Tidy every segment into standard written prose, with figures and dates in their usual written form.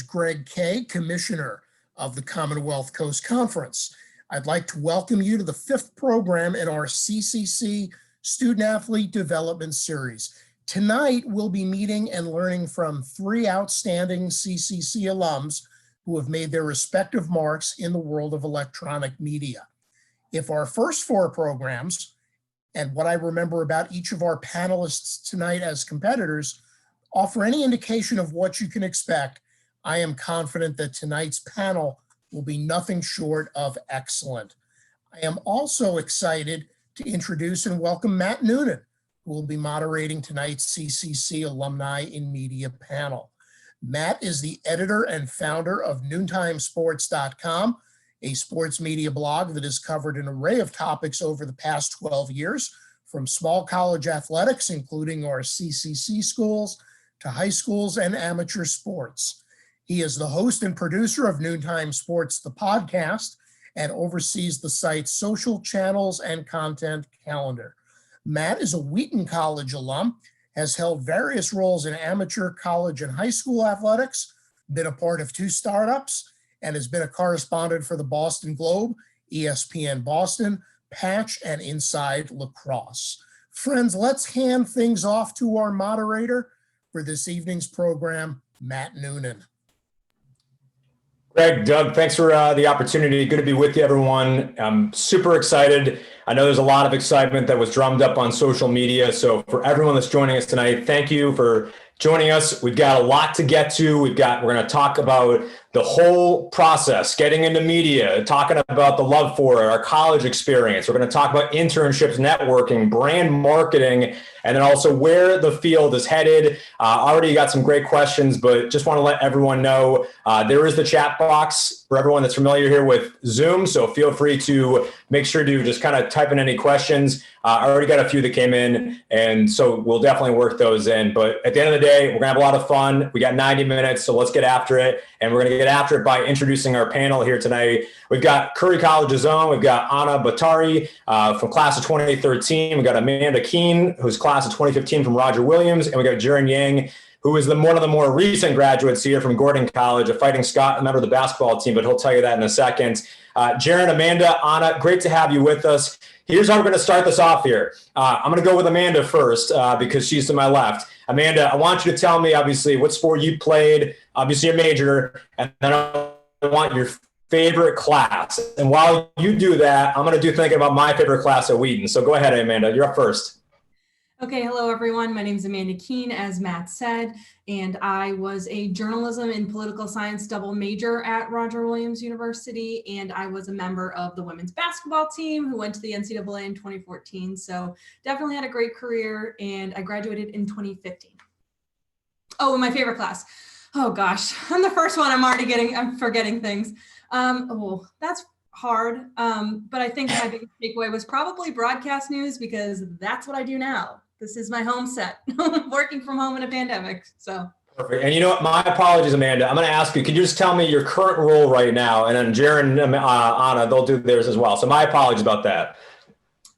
Greg Kay, Commissioner of the Commonwealth Coast Conference. I'd like to welcome you to the fifth program in our CCC Student Athlete Development Series. Tonight, we'll be meeting and learning from three outstanding CCC alums who have made their respective marks in the world of electronic media. If our first four programs, and what I remember about each of our panelists tonight as competitors, offer any indication of what you can expect, I am confident that tonight's panel will be nothing short of excellent. I am also excited to introduce and welcome Matt Noonan, who will be moderating tonight's CCC Alumni in Media panel. Matt is the editor and founder of NoontimeSports.com, a sports media blog that has covered an array of topics over the past 12 years, from small college athletics, including our CCC schools, to high schools and amateur sports. He is the host and producer of Noontime Sports, the podcast, and oversees the site's social channels and content calendar. Matt is a Wheaton College alum, has held various roles in amateur, college, and high school athletics, been a part of two startups, and has been a correspondent for the Boston Globe, ESPN Boston, Patch, and Inside Lacrosse. Friends, let's hand things off to our moderator for this evening's program, Matt Noonan. Greg, Doug, thanks for the opportunity. Good to be with you, everyone. I'm super excited. I know there's a lot of excitement that was drummed up on social media. So for everyone that's joining us tonight, thank you for joining us. We've got a lot to get to. We're going to talk about the whole process, getting into media, talking about the love for it, our college experience. We're going to talk about internships, networking, brand marketing, and then also where the field is headed. Already got some great questions, but just want to let everyone know there is the chat box for everyone that's familiar here with Zoom. So feel free to make sure to just kind of type in any questions. I already got a few that came in, and so we'll definitely work those in. But at the end of the day, we're going to have a lot of fun. We got 90 minutes, so let's get after it. And we're going to get after it by introducing our panel here tonight. We've got Curry College's own. We've got Anna Bottary from class of 2013. We've got Amanda Keane, who's class of 2015 from Roger Williams. And we got Jaren Yang, who is one of the more recent graduates here from Gordon College, a Fighting Scot, a member of the basketball team, but he'll tell you that in a second. Jaren, Amanda, Anna, great to have you with us. Here's how we're going to start this off here. I'm going to go with Amanda first because she's to my left. Amanda, I want you to tell me, obviously, what sport you played, obviously a major, and then I want your favorite class. And while you do that, I'm going to do thinking about my favorite class at Wheaton. So go ahead, Amanda. You're up first. Okay, hello everyone. My name is Amanda Keane, as Matt said, and I was a journalism and political science double major at Roger Williams University, and I was a member of the women's basketball team who went to the NCAA in 2014. So definitely had a great career, and I graduated in 2015. Oh, and my favorite class. Oh gosh, I'm the first one. I'm forgetting things. Oh, that's hard. But I think my biggest takeaway was probably broadcast news, because that's what I do now. This is my home set, working from home in a pandemic. So perfect. And you know what? My apologies, Amanda. I'm going to ask you, could you just tell me your current role right now? And then Jaren and Anna, they'll do theirs as well. So my apologies about that.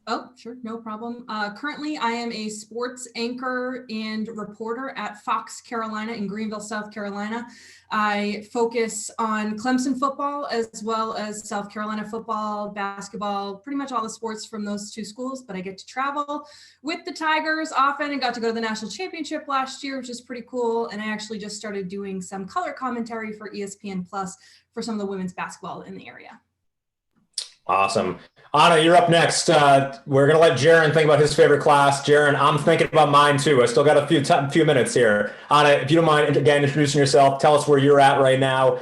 Oh, sure. No problem. Currently, I am a sports anchor and reporter at Fox Carolina in Greenville, South Carolina. I focus on Clemson football as well as South Carolina football, basketball, pretty much all the sports from those two schools, but I get to travel with the Tigers often and got to go to the national championship last year, which is pretty cool. And I actually just started doing some color commentary for ESPN Plus for some of the women's basketball in the area. Awesome. Anna, you're up next. We're going to let Jaren think about his favorite class. Jaren, I'm thinking about mine too. I still got a few minutes here. Anna, if you don't mind, again, introducing yourself, tell us where you're at right now.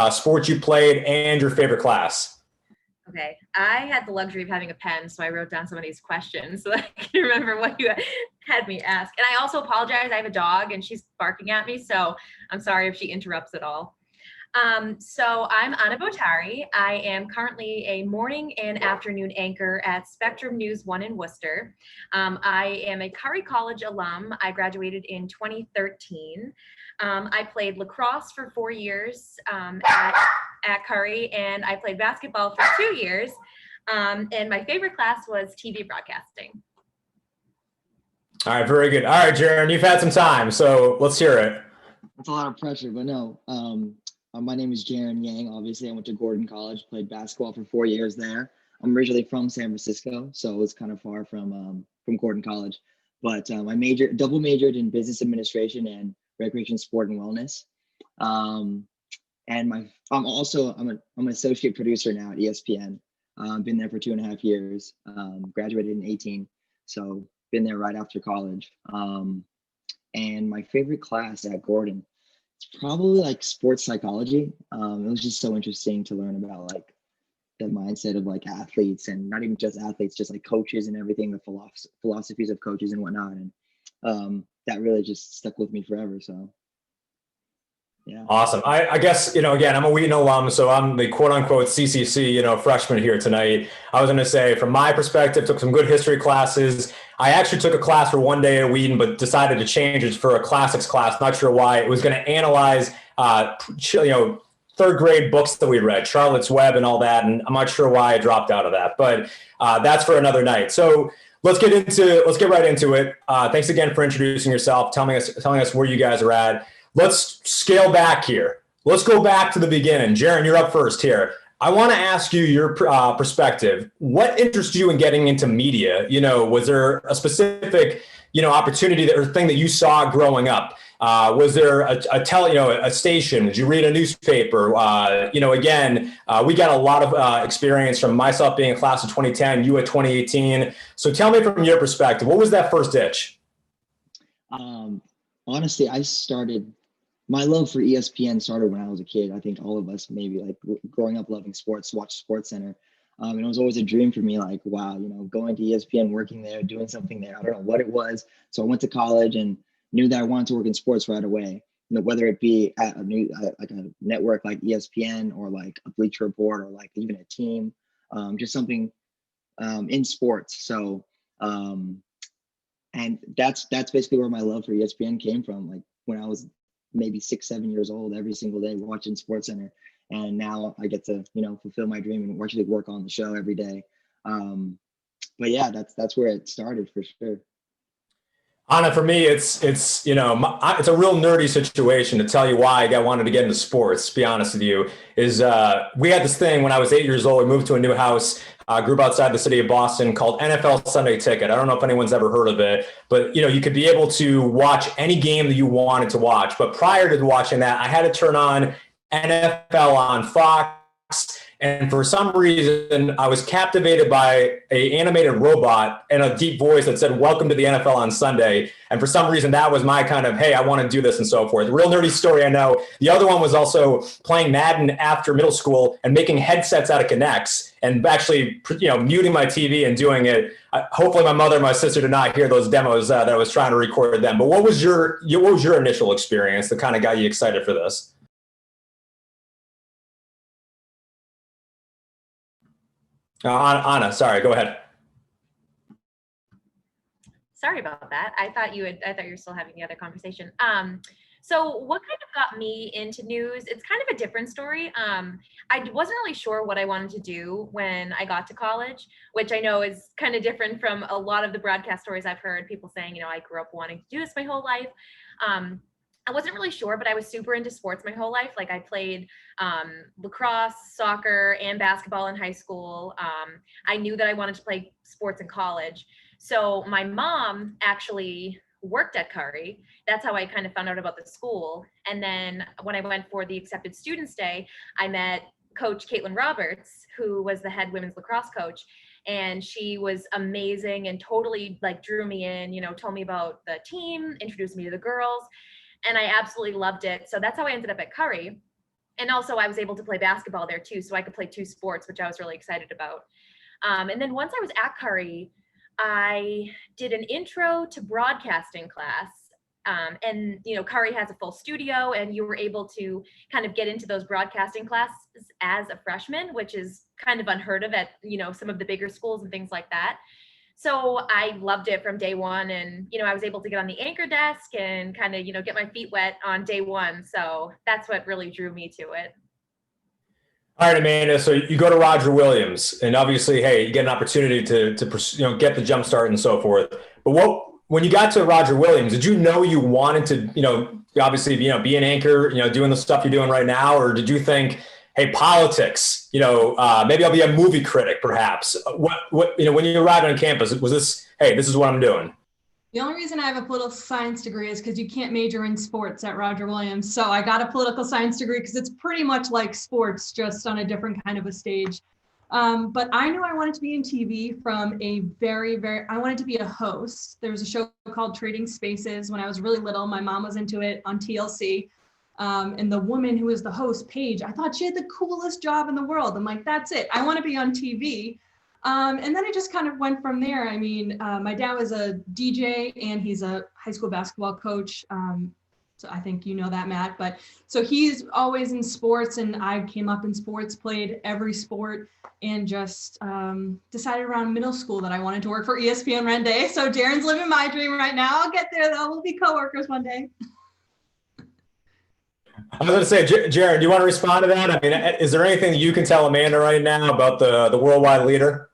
Sports you played and your favorite class. Okay, I had the luxury of having a pen, so I wrote down some of these questions so that I can remember what you had me ask. And I also apologize. I have a dog and she's barking at me, so I'm sorry if she interrupts at all. So I'm Anna Bottary. I am currently a morning and afternoon anchor at Spectrum News 1 in Worcester. I am a Curry College alum. I graduated in 2013. I played lacrosse for 4 years at Curry, and I played basketball for 2 years. And my favorite class was TV broadcasting. All right, very good. All right, Jaren, you've had some time, so let's hear it. That's a lot of pressure, but no. My name is Jaren Yang. Obviously, I went to Gordon College, played basketball for 4 years there. I'm originally from San Francisco, so it was kind of far from Gordon College. But I double majored in business administration and recreation, sport, and wellness. And I'm an associate producer now at ESPN. Been there for 2.5 years. Graduated in 2018, so been there right after college. And my favorite class at Gordon, it's probably like sports psychology. It was just so interesting to learn about like the mindset of like athletes, and not even just athletes, just like coaches and everything, the philosophies of coaches and whatnot. And that really just stuck with me forever. So yeah. Awesome. I guess, again, I'm a Wheaton alum, so I'm the quote unquote CCC, freshman here tonight. I was going to say, from my perspective, took some good history classes. I actually took a class for one day at Wheaton, but decided to change it for a classics class. Not sure why. It was going to analyze, third grade books that we read, Charlotte's Web and all that. And I'm not sure why I dropped out of that, but that's for another night. So let's get right into it. Thanks again for introducing yourself, telling us where you guys are at. Let's scale back here. Let's go back to the beginning. Jaren, you're up first here. I want to ask you your perspective. What interested you in getting into media? Was there a specific, opportunity or thing that you saw growing up? Was there a station? Did you read a newspaper? Again, we got a lot of experience from myself being a class of 2010, you at 2018. So tell me from your perspective, what was that first itch? Honestly, my love for ESPN started when I was a kid. I think all of us, maybe like growing up loving sports, watch SportsCenter. And it was always a dream for me, like, wow, going to ESPN, working there, doing something there. I don't know what it was. So I went to college and knew that I wanted to work in sports right away. Whether it be at like a network like ESPN, or like a Bleacher Report, or like even a team, just something in sports. So, and that's basically where my love for ESPN came from. Like when I was maybe 6-7 years old, every single day watching SportsCenter, and now I get to fulfill my dream and actually work on the show every day. But yeah, that's where it started for sure. Anna, for me, it's a real nerdy situation. To tell you why I wanted to get into sports, to be honest with you, is we had this thing when I was 8 years old. We moved to a new house, group outside the city of Boston called NFL Sunday Ticket. I don't know if anyone's ever heard of it, but you could be able to watch any game that you wanted to watch. But prior to watching that, I had to turn on NFL on Fox. And for some reason, I was captivated by an animated robot and a deep voice that said, "Welcome to the NFL on Sunday." And for some reason, that was my kind of, hey, I want to do this and so forth. Real nerdy story, I know. The other one was also playing Madden after middle school and making headsets out of Kinects and actually, muting my TV and doing it. Hopefully my mother and my sister did not hear those demos that I was trying to record them. But what was your initial experience that kind of got you excited for this? Anna, sorry, go ahead. Sorry about that. I thought you were still having the other conversation. So what kind of got me into news? It's kind of a different story. I wasn't really sure what I wanted to do when I got to college, which I know is kind of different from a lot of the broadcast stories I've heard, people saying, I grew up wanting to do this my whole life. I wasn't really sure, but I was super into sports my whole life. Like I played lacrosse, soccer, and basketball in high school. I knew that I wanted to play sports in college. So my mom actually worked at Curry. That's how I kind of found out about the school. And then when I went for the accepted students day, I met Coach Caitlin Roberts, who was the head women's lacrosse coach. And she was amazing and totally like drew me in, told me about the team, introduced me to the girls. And I absolutely loved it. So that's how I ended up at Curry. And also I was able to play basketball there too. So I could play two sports, which I was really excited about. And then once I was at Curry, I did an intro to broadcasting class. And, Curry has a full studio and you were able to kind of get into those broadcasting classes as a freshman, which is kind of unheard of at, some of the bigger schools and things like that. So I loved it from day one. And, I was able to get on the anchor desk and kind of, get my feet wet on day one. So that's what really drew me to it. All right, Amanda. So you go to Roger Williams and obviously, hey, you get an opportunity to get the jump start and so forth. But when you got to Roger Williams, did you know you wanted to, obviously, be an anchor, doing the stuff you're doing right now? Or did you think, hey, politics, maybe I'll be a movie critic, perhaps? What, when you arrived on campus, was this, hey, this is what I'm doing? The only reason I have a political science degree is because you can't major in sports at Roger Williams. So I got a political science degree because it's pretty much like sports, just on a different kind of a stage. But I knew I wanted to be in TV from a I wanted to be a host. There was a show called Trading Spaces when I was really little. My mom was into it on TLC. And the woman who was the host, Paige, I thought she had the coolest job in the world. I'm like, that's it. I want to be on TV. And then it just kind of went from there. I mean, my dad was a DJ and he's a high school basketball coach. So I think you know that, Matt. But so he's always in sports, and I came up in sports, played every sport, and just decided around middle school that I wanted to work for ESPN one day. So Jaren's living my dream right now. I'll get there though. We'll be coworkers one day. I was going to say, Jaren, do you want to respond to that? I mean, is there anything that you can tell Amanda right now about the worldwide leader?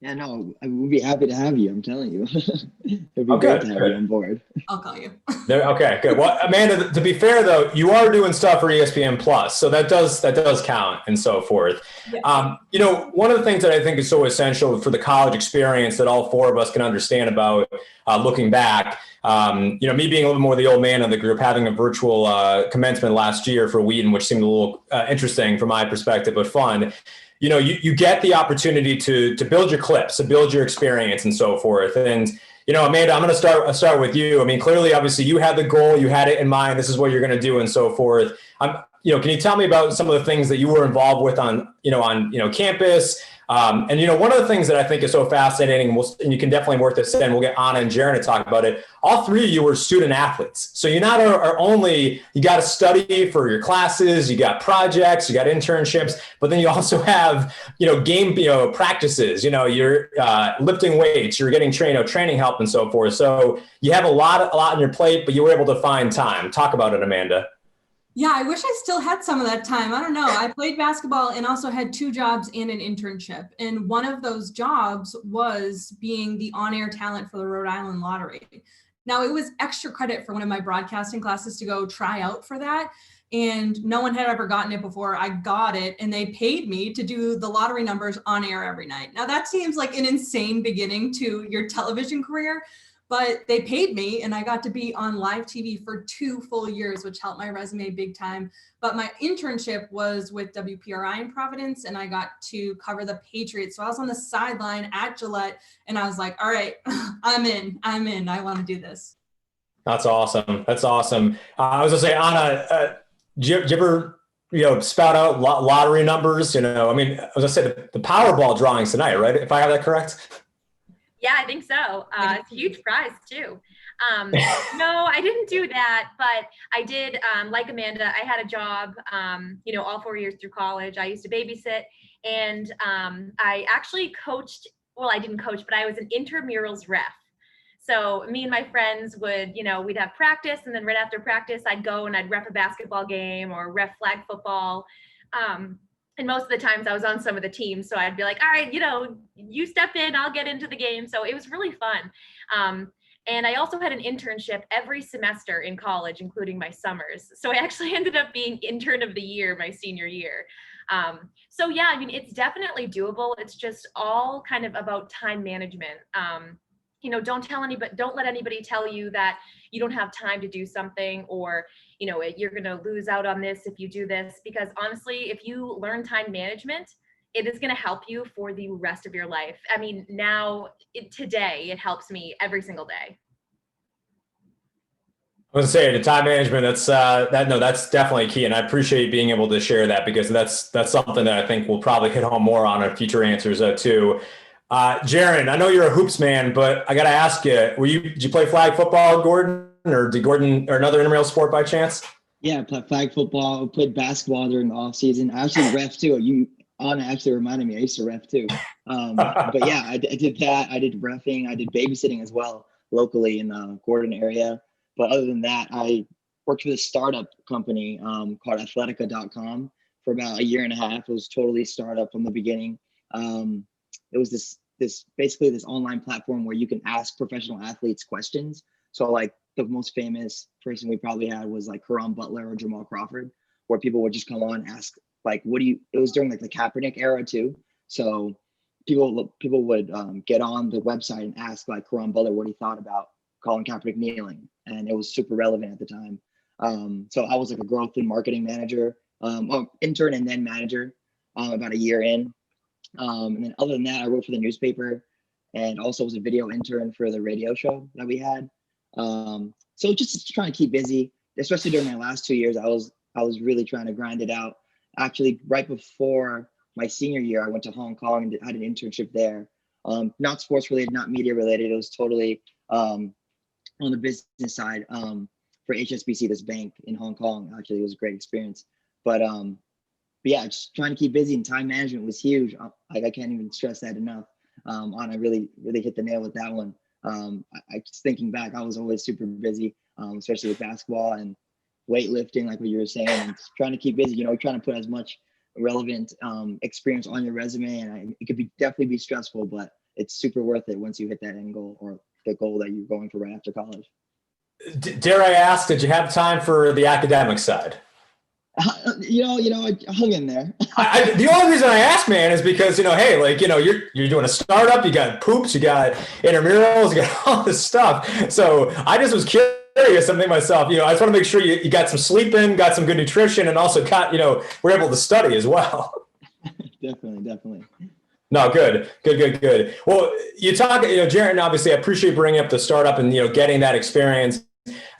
Yeah, no, I would be happy to have you. I'm telling you. It'd be Okay, great to have you on board. I'll call you. Okay, good. Well, Amanda, to be fair though, you are doing stuff for ESPN Plus, so that does count and so forth. Yes. One of the things that I think is so essential for the college experience that all four of us can understand about looking back. Me being a little more the old man of the group, having a virtual commencement last year for Wheaton, which seemed a little interesting from my perspective, but fun. You get the opportunity to build your clips, to build your experience and so forth. And, Amanda, I'm going to start with you. I mean, clearly, obviously, you had the goal, you had it in mind. This is what you're going to do and so forth. Can you tell me about some of the things that you were involved with on campus? And one of the things that I think is so fascinating, and you can definitely work this in, we'll get Anna and Jaren to talk about it. All three of you were student athletes. So you not are only, you got to study for your classes, you got projects, you got internships, but then you also have, game, practices, you're lifting weights, you're getting training help and so forth. So you have a lot on your plate, but you were able to find time. Talk about it, Amanda. Yeah, I wish I still had some of that time. I don't know. I played basketball and also had 2 jobs and an internship. And one of those jobs was being the on-air talent for the Rhode Island Lottery. Now, it was extra credit for one of my broadcasting classes to go try out for that. And no one had ever gotten it before. I got it, and they paid me to do the lottery numbers on air every night. Now, that seems like an insane beginning to your television career, but they paid me and I got to be on live TV for 2 full years, which helped my resume big time. But my internship was with WPRI in Providence, and I got to cover the Patriots. So I was on the sideline at Gillette, and I was like, all right, I'm in. I want to do this. That's awesome. I was going to say, Anna, did you ever, spout out lottery numbers? I was going to say the Powerball drawings tonight, right? If I have that correct? Yeah, I think so. It's a huge prize too. No, I didn't do that, but I did, like Amanda, I had a job, all 4 years through college. I used to babysit, and I actually coached, well, I didn't coach, but I was an intramurals ref. So me and my friends would, we'd have practice, and then right after practice, I'd go and I'd ref a basketball game or ref flag football. And most of the times I was on some of the teams. So I'd be like, all right, you step in, I'll get into the game. So it was really fun. And I also had an internship every semester in college, including my summers. So I actually ended up being intern of the year my senior year. So yeah, it's definitely doable. It's just all kind of about time management. Don't let anybody tell you that you don't have time to do something, or, you're going to lose out on this if you do this, because honestly, if you learn time management, it is going to help you for the rest of your life. Today, it helps me every single day. I was going to say the time management, that's definitely key. And I appreciate being able to share that, because that's something that I think we'll probably hit home more on in future answers too. Jaren, I know you're a hoops man, but I got to ask you, did you play flag football, Gordon, or did Gordon, or another intramural sport by chance? Yeah, I played flag football, played basketball during the off season. I actually ref too. Anna actually reminded me, I used to ref too. But yeah, I did that. I did reffing. I did babysitting as well locally in the Gordon area. But other than that, I worked with a startup company called Athletica.com for about 1.5 years. It was totally startup from the beginning. It was this basically this online platform where you can ask professional athletes questions. So like the most famous person we probably had was like Karan Butler or Jamal Crawford, where people would just come on and ask like, it was during like the Kaepernick era too. So people would get on the website and ask like Karan Butler what he thought about Colin Kaepernick kneeling, and it was super relevant at the time. So I was like a growth and marketing manager, intern and then manager, about a year in. And then other than that, I wrote for the newspaper and also was a video intern for the radio show that we had. So just trying to keep busy, especially during my last 2 years. I was really trying to grind it out. Actually, right before my senior year, I went to Hong Kong and had an internship there. Not sports related, not media related. It was totally on the business side for HSBC, this bank in Hong Kong. Actually, it was a great experience. But yeah, just trying to keep busy, and time management was huge. I can't even stress that enough. I really hit the nail with that one. I just thinking back, I was always super busy, especially with basketball and weightlifting, like what you were saying, and just trying to keep busy, trying to put as much relevant experience on your resume. And it could definitely be stressful, but it's super worth it once you hit that end goal, or the goal that you're going for right after college. Dare I ask, did you have time for the academic side? I hung in there. The only reason I ask, man, is because, hey, like, you're doing a startup, you got poops, you got intramurals, you got all this stuff. So I just was curious, something myself, I just want to make sure you got some sleep in, got some good nutrition, and also got, we're able to study as well. Definitely. No, good. Well, you talk, Jaren, obviously I appreciate bringing up the startup and, getting that experience.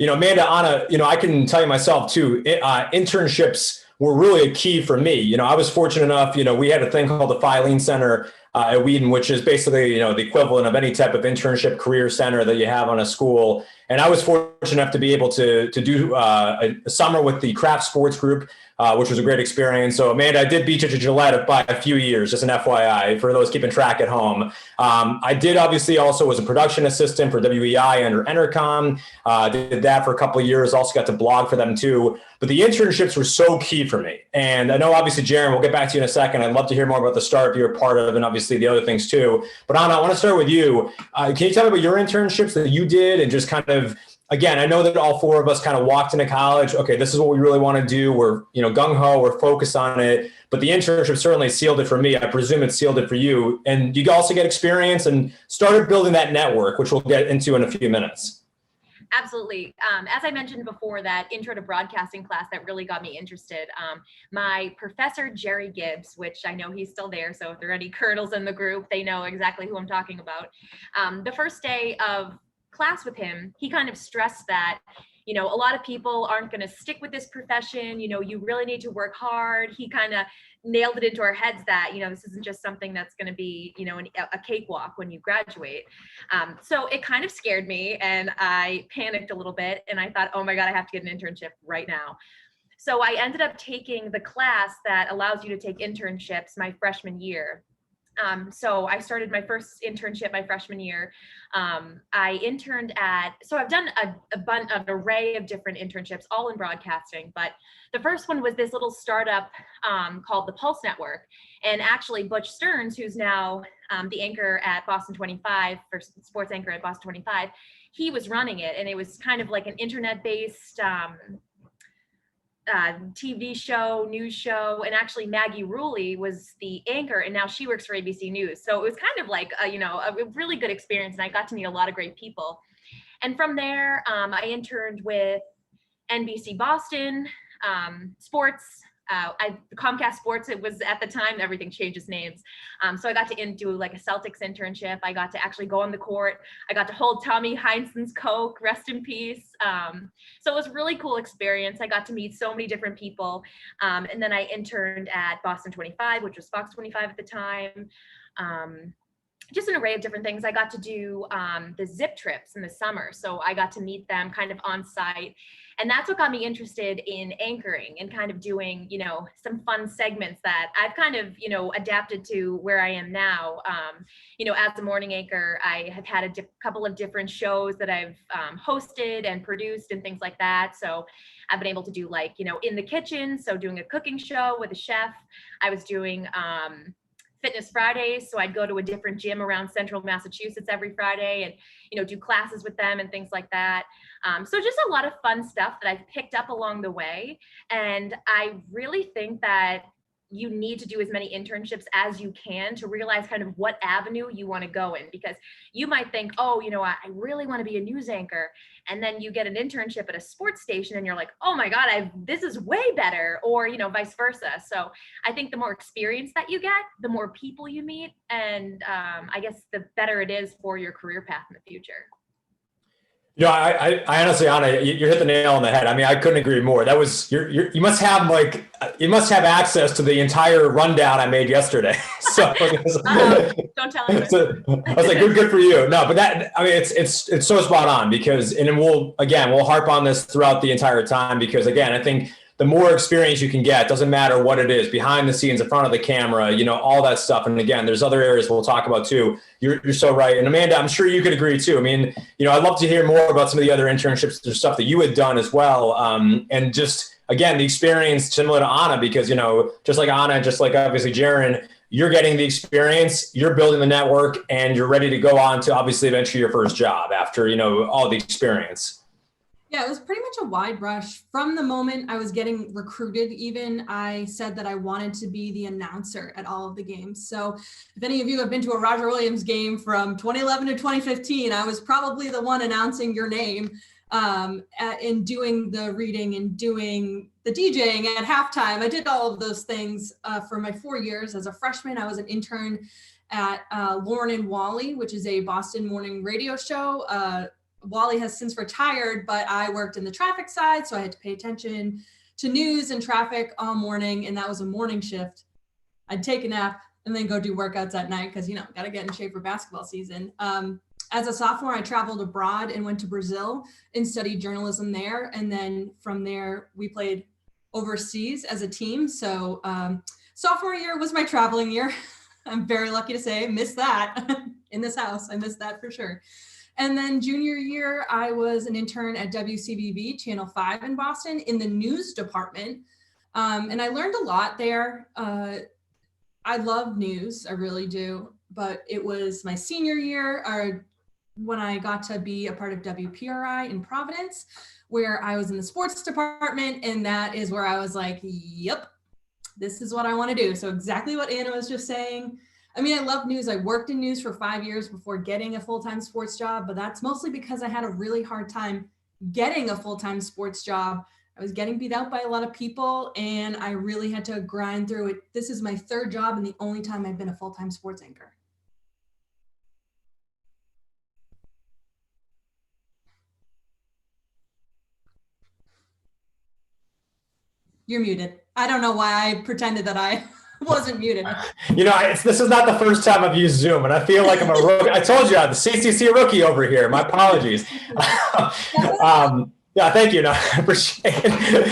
Amanda, Anna, I can tell you myself too, internships were really a key for me. I was fortunate enough, we had a thing called the Filene Center at Wheaton, which is basically, the equivalent of any type of internship career center that you have on a school. And I was fortunate enough to be able to do a summer with the craft sports group, which was a great experience. So Amanda, I did beat you to Gillette by a few years, just an FYI, for those keeping track at home. I did obviously also was a production assistant for WEI under Entercom. Did that for a couple of years, also got to blog for them too. But the internships were so key for me. And I know obviously, Jaren, we'll get back to you in a second. I'd love to hear more about the startup you're a part of and obviously the other things too. But Anna, I want to start with you. Can you tell me about your internships that you did and just kind of, again, I know that all four of us kind of walked into college. Okay, this is what we really want to do. We're, gung-ho, we're focused on it. But the internship certainly sealed it for me. I presume it sealed it for you. And you also get experience and started building that network, which we'll get into in a few minutes. Absolutely. As I mentioned before, that intro to broadcasting class that really got me interested. My professor, Jerry Gibbs, which I know he's still there, so if there are any colonels in the group, they know exactly who I'm talking about. The first day of class with him, he kind of stressed that, a lot of people aren't going to stick with this profession. You really need to work hard. He kind of nailed it into our heads that, this isn't just something that's going to be, a cakewalk when you graduate. So it kind of scared me, and I panicked a little bit, and I thought, oh my God, I have to get an internship right now. So I ended up taking the class that allows you to take internships my freshman year. So I started my first internship my freshman year. I interned so I've done an array of different internships, all in broadcasting, but the first one was this little startup called the Pulse Network. And actually Butch Stearns, who's now the anchor at Boston 25, for sports anchor at Boston 25, he was running it. And it was kind of like an internet-based TV show, news show, and actually Maggie Rulli was the anchor, and now she works for ABC News. So it was kind of like a really good experience, and I got to meet a lot of great people. And from there, I interned with NBC Boston Sports. Comcast Sports, it was at the time, everything changes names. So I got to do like a Celtics internship. I got to actually go on the court. I got to hold Tommy Heinsohn's Coke, rest in peace. So it was a really cool experience. I got to meet so many different people. And then I interned at Boston 25, which was Fox 25 at the time. Just an array of different things. I got to do the zip trips in the summer. So I got to meet them kind of on site. And that's what got me interested in anchoring and kind of doing, some fun segments that I've kind of, adapted to where I am now. As a morning anchor, I have had a couple of different shows that I've hosted and produced and things like that. So I've been able to do in the kitchen. So doing a cooking show with a chef. I was doing Fitness Fridays. So I'd go to a different gym around central Massachusetts every Friday and, do classes with them and things like that. So just a lot of fun stuff that I've picked up along the way. And I really think that you need to do as many internships as you can to realize kind of what avenue you want to go in, because you might think, oh, I really want to be a news anchor. And then you get an internship at a sports station and you're like, oh my God, this is way better, or, vice versa. So I think the more experience that you get, the more people you meet, and I guess the better it is for your career path in the future. I honestly, Anna, you hit the nail on the head. I mean, I couldn't agree more. That was you must have access to the entire rundown I made yesterday. So don't tell anyone. So, I was like, good for you. No, but it's so spot on, because, and we'll harp on this throughout the entire time, because again, I think the more experience you can get, doesn't matter what it is, behind the scenes, in front of the camera, all that stuff. And again, there's other areas we'll talk about too. You're so right. And Amanda, I'm sure you could agree too. I mean, I'd love to hear more about some of the other internships or stuff that you had done as well. And just, again, the experience similar to Anna, because, just like Anna, just like obviously Jaren, you're getting the experience, you're building the network, and you're ready to go on to obviously eventually your first job after, all the experience. Yeah, it was pretty much a wide brush. From the moment I was getting recruited, even, I said that I wanted to be the announcer at all of the games. So if any of you have been to a Roger Williams game from 2011 to 2015, I was probably the one announcing your name and doing the reading and doing the DJing at halftime. I did all of those things for my 4 years. As a freshman, I was an intern at Lauren and Wally, which is a Boston morning radio show. Wally has since retired, but I worked in the traffic side, so I had to pay attention to news and traffic all morning, and that was a morning shift. I'd take a nap and then go do workouts at night because, got to get in shape for basketball season. As a sophomore, I traveled abroad and went to Brazil and studied journalism there, and then from there, we played overseas as a team. So sophomore year was my traveling year. I'm very lucky to say I missed that in this house. I missed that for sure. And then junior year, I was an intern at WCBV Channel 5 in Boston in the news department. And I learned a lot there. I love news, I really do. But it was my senior year when I got to be a part of WPRI in Providence, where I was in the sports department. And that is where I was like, yep, this is what I want to do. So exactly what Anna was just saying. I mean, I love news. I worked in news for 5 years before getting a full-time sports job, but that's mostly because I had a really hard time getting a full-time sports job. I was getting beat out by a lot of people, and I really had to grind through it. This is my third job and the only time I've been a full-time sports anchor. You're muted. I don't know why I pretended that I wasn't muted. This is not the first time I've used Zoom, and I feel like I'm a rookie. I told you, I'm the CCC rookie over here. My apologies. Yeah, thank you. No, I appreciate it.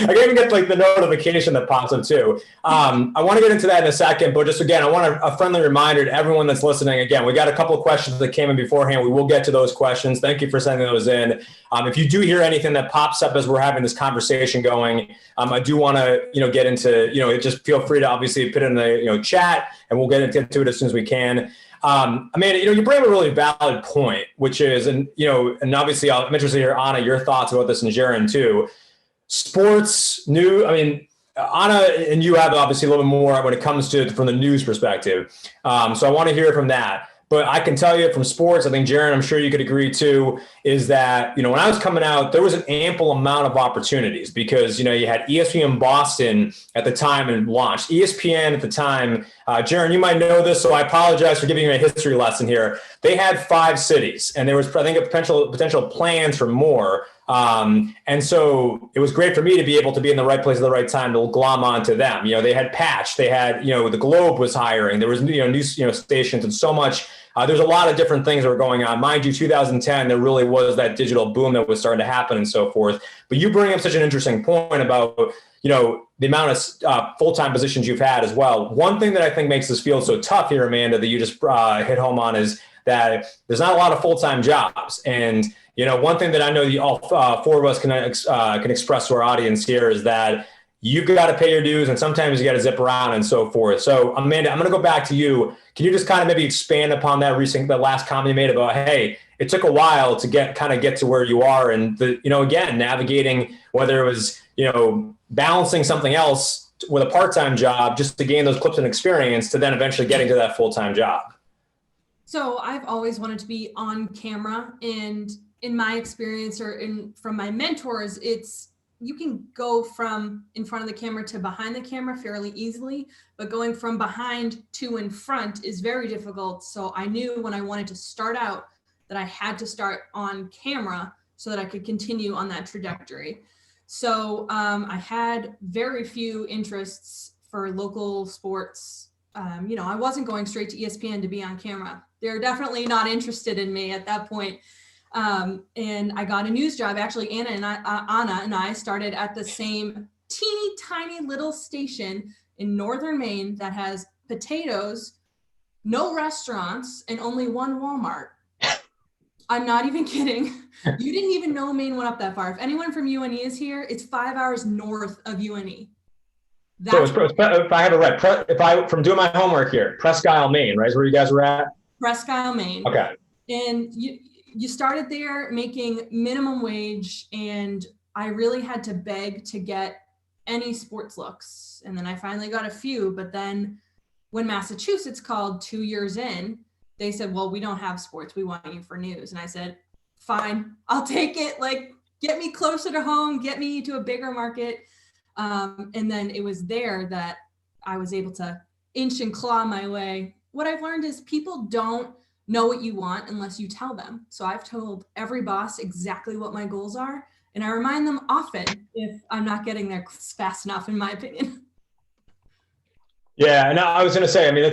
I can even get the notification that pops up too. I want to get into that in a second, but just again, I want a friendly reminder to everyone that's listening. Again, we got a couple of questions that came in beforehand. We will get to those questions. Thank you for sending those in. If you do hear anything that pops up as we're having this conversation going, I do want to, get into, just feel free to obviously put it in the, chat, and we'll get into it as soon as we can. Amanda, you bring up a really valid point, which is, and obviously I'm interested to hear, Anna, your thoughts about this, and Jaren too. Sports, Anna and you have obviously a little bit more when it comes to from the news perspective. So I want to hear from that. But I can tell you from sports, I think, Jaren, I'm sure you could agree too, is that, when I was coming out, there was an ample amount of opportunities because, you had ESPN Boston at the time and launched. ESPN at the time, Jaren, you might know this, so I apologize for giving you a history lesson here. They had 5 cities, and there was, I think, a potential plans for more. And so it was great for me to be able to be in the right place at the right time to glom onto them. They had Patch, they had, the Globe was hiring, there was, news, stations, and so much. There's a lot of different things that were going on. Mind you, 2010, there really was that digital boom that was starting to happen and so forth. But you bring up such an interesting point about, the amount of full-time positions you've had as well. One thing that I think makes this field so tough here, Amanda, that you just hit home on is that there's not a lot of full-time jobs. And, one thing that I know all 4 of us can express to our audience here is that, you've got to pay your dues, and sometimes you got to zip around and so forth. So Amanda, I'm going to go back to you. Can you just kind of maybe expand upon that last comment you made about, hey, it took a while to get to where you are, and again, navigating whether it was, balancing something else with a part-time job just to gain those clips and experience to then eventually getting to that full-time job. So I've always wanted to be on camera, and in my experience from my mentors, you can go from in front of the camera to behind the camera fairly easily, but going from behind to in front is very difficult. So I knew when I wanted to start out that I had to start on camera so that I could continue on that trajectory. So I had very few interests for local sports. I wasn't going straight to ESPN to be on camera. They're definitely not interested in me at that point. And I got a news job. Actually, Anna and I started at the same teeny tiny little station in northern Maine that has potatoes, no restaurants, and only one Walmart. I'm not even kidding. You didn't even know Maine went up that far. If anyone from UNE is here, it's 5 hours north of UNE. So if I have it right, from doing my homework here, Presque Isle, Maine, right, is where you guys were at? Presque Isle, Maine. Okay. And you started there making minimum wage, and I really had to beg to get any sports looks. And then I finally got a few, but then when Massachusetts called 2 years in, they said, well, we don't have sports. We want you for news. And I said, fine, I'll take it. Like, get me closer to home, get me to a bigger market. And then it was there that I was able to inch and claw my way. What I've learned is people don't know what you want unless you tell them. So I've told every boss exactly what my goals are, and I remind them often if I'm not getting there fast enough, in my opinion. Yeah, and I was going to say, I mean,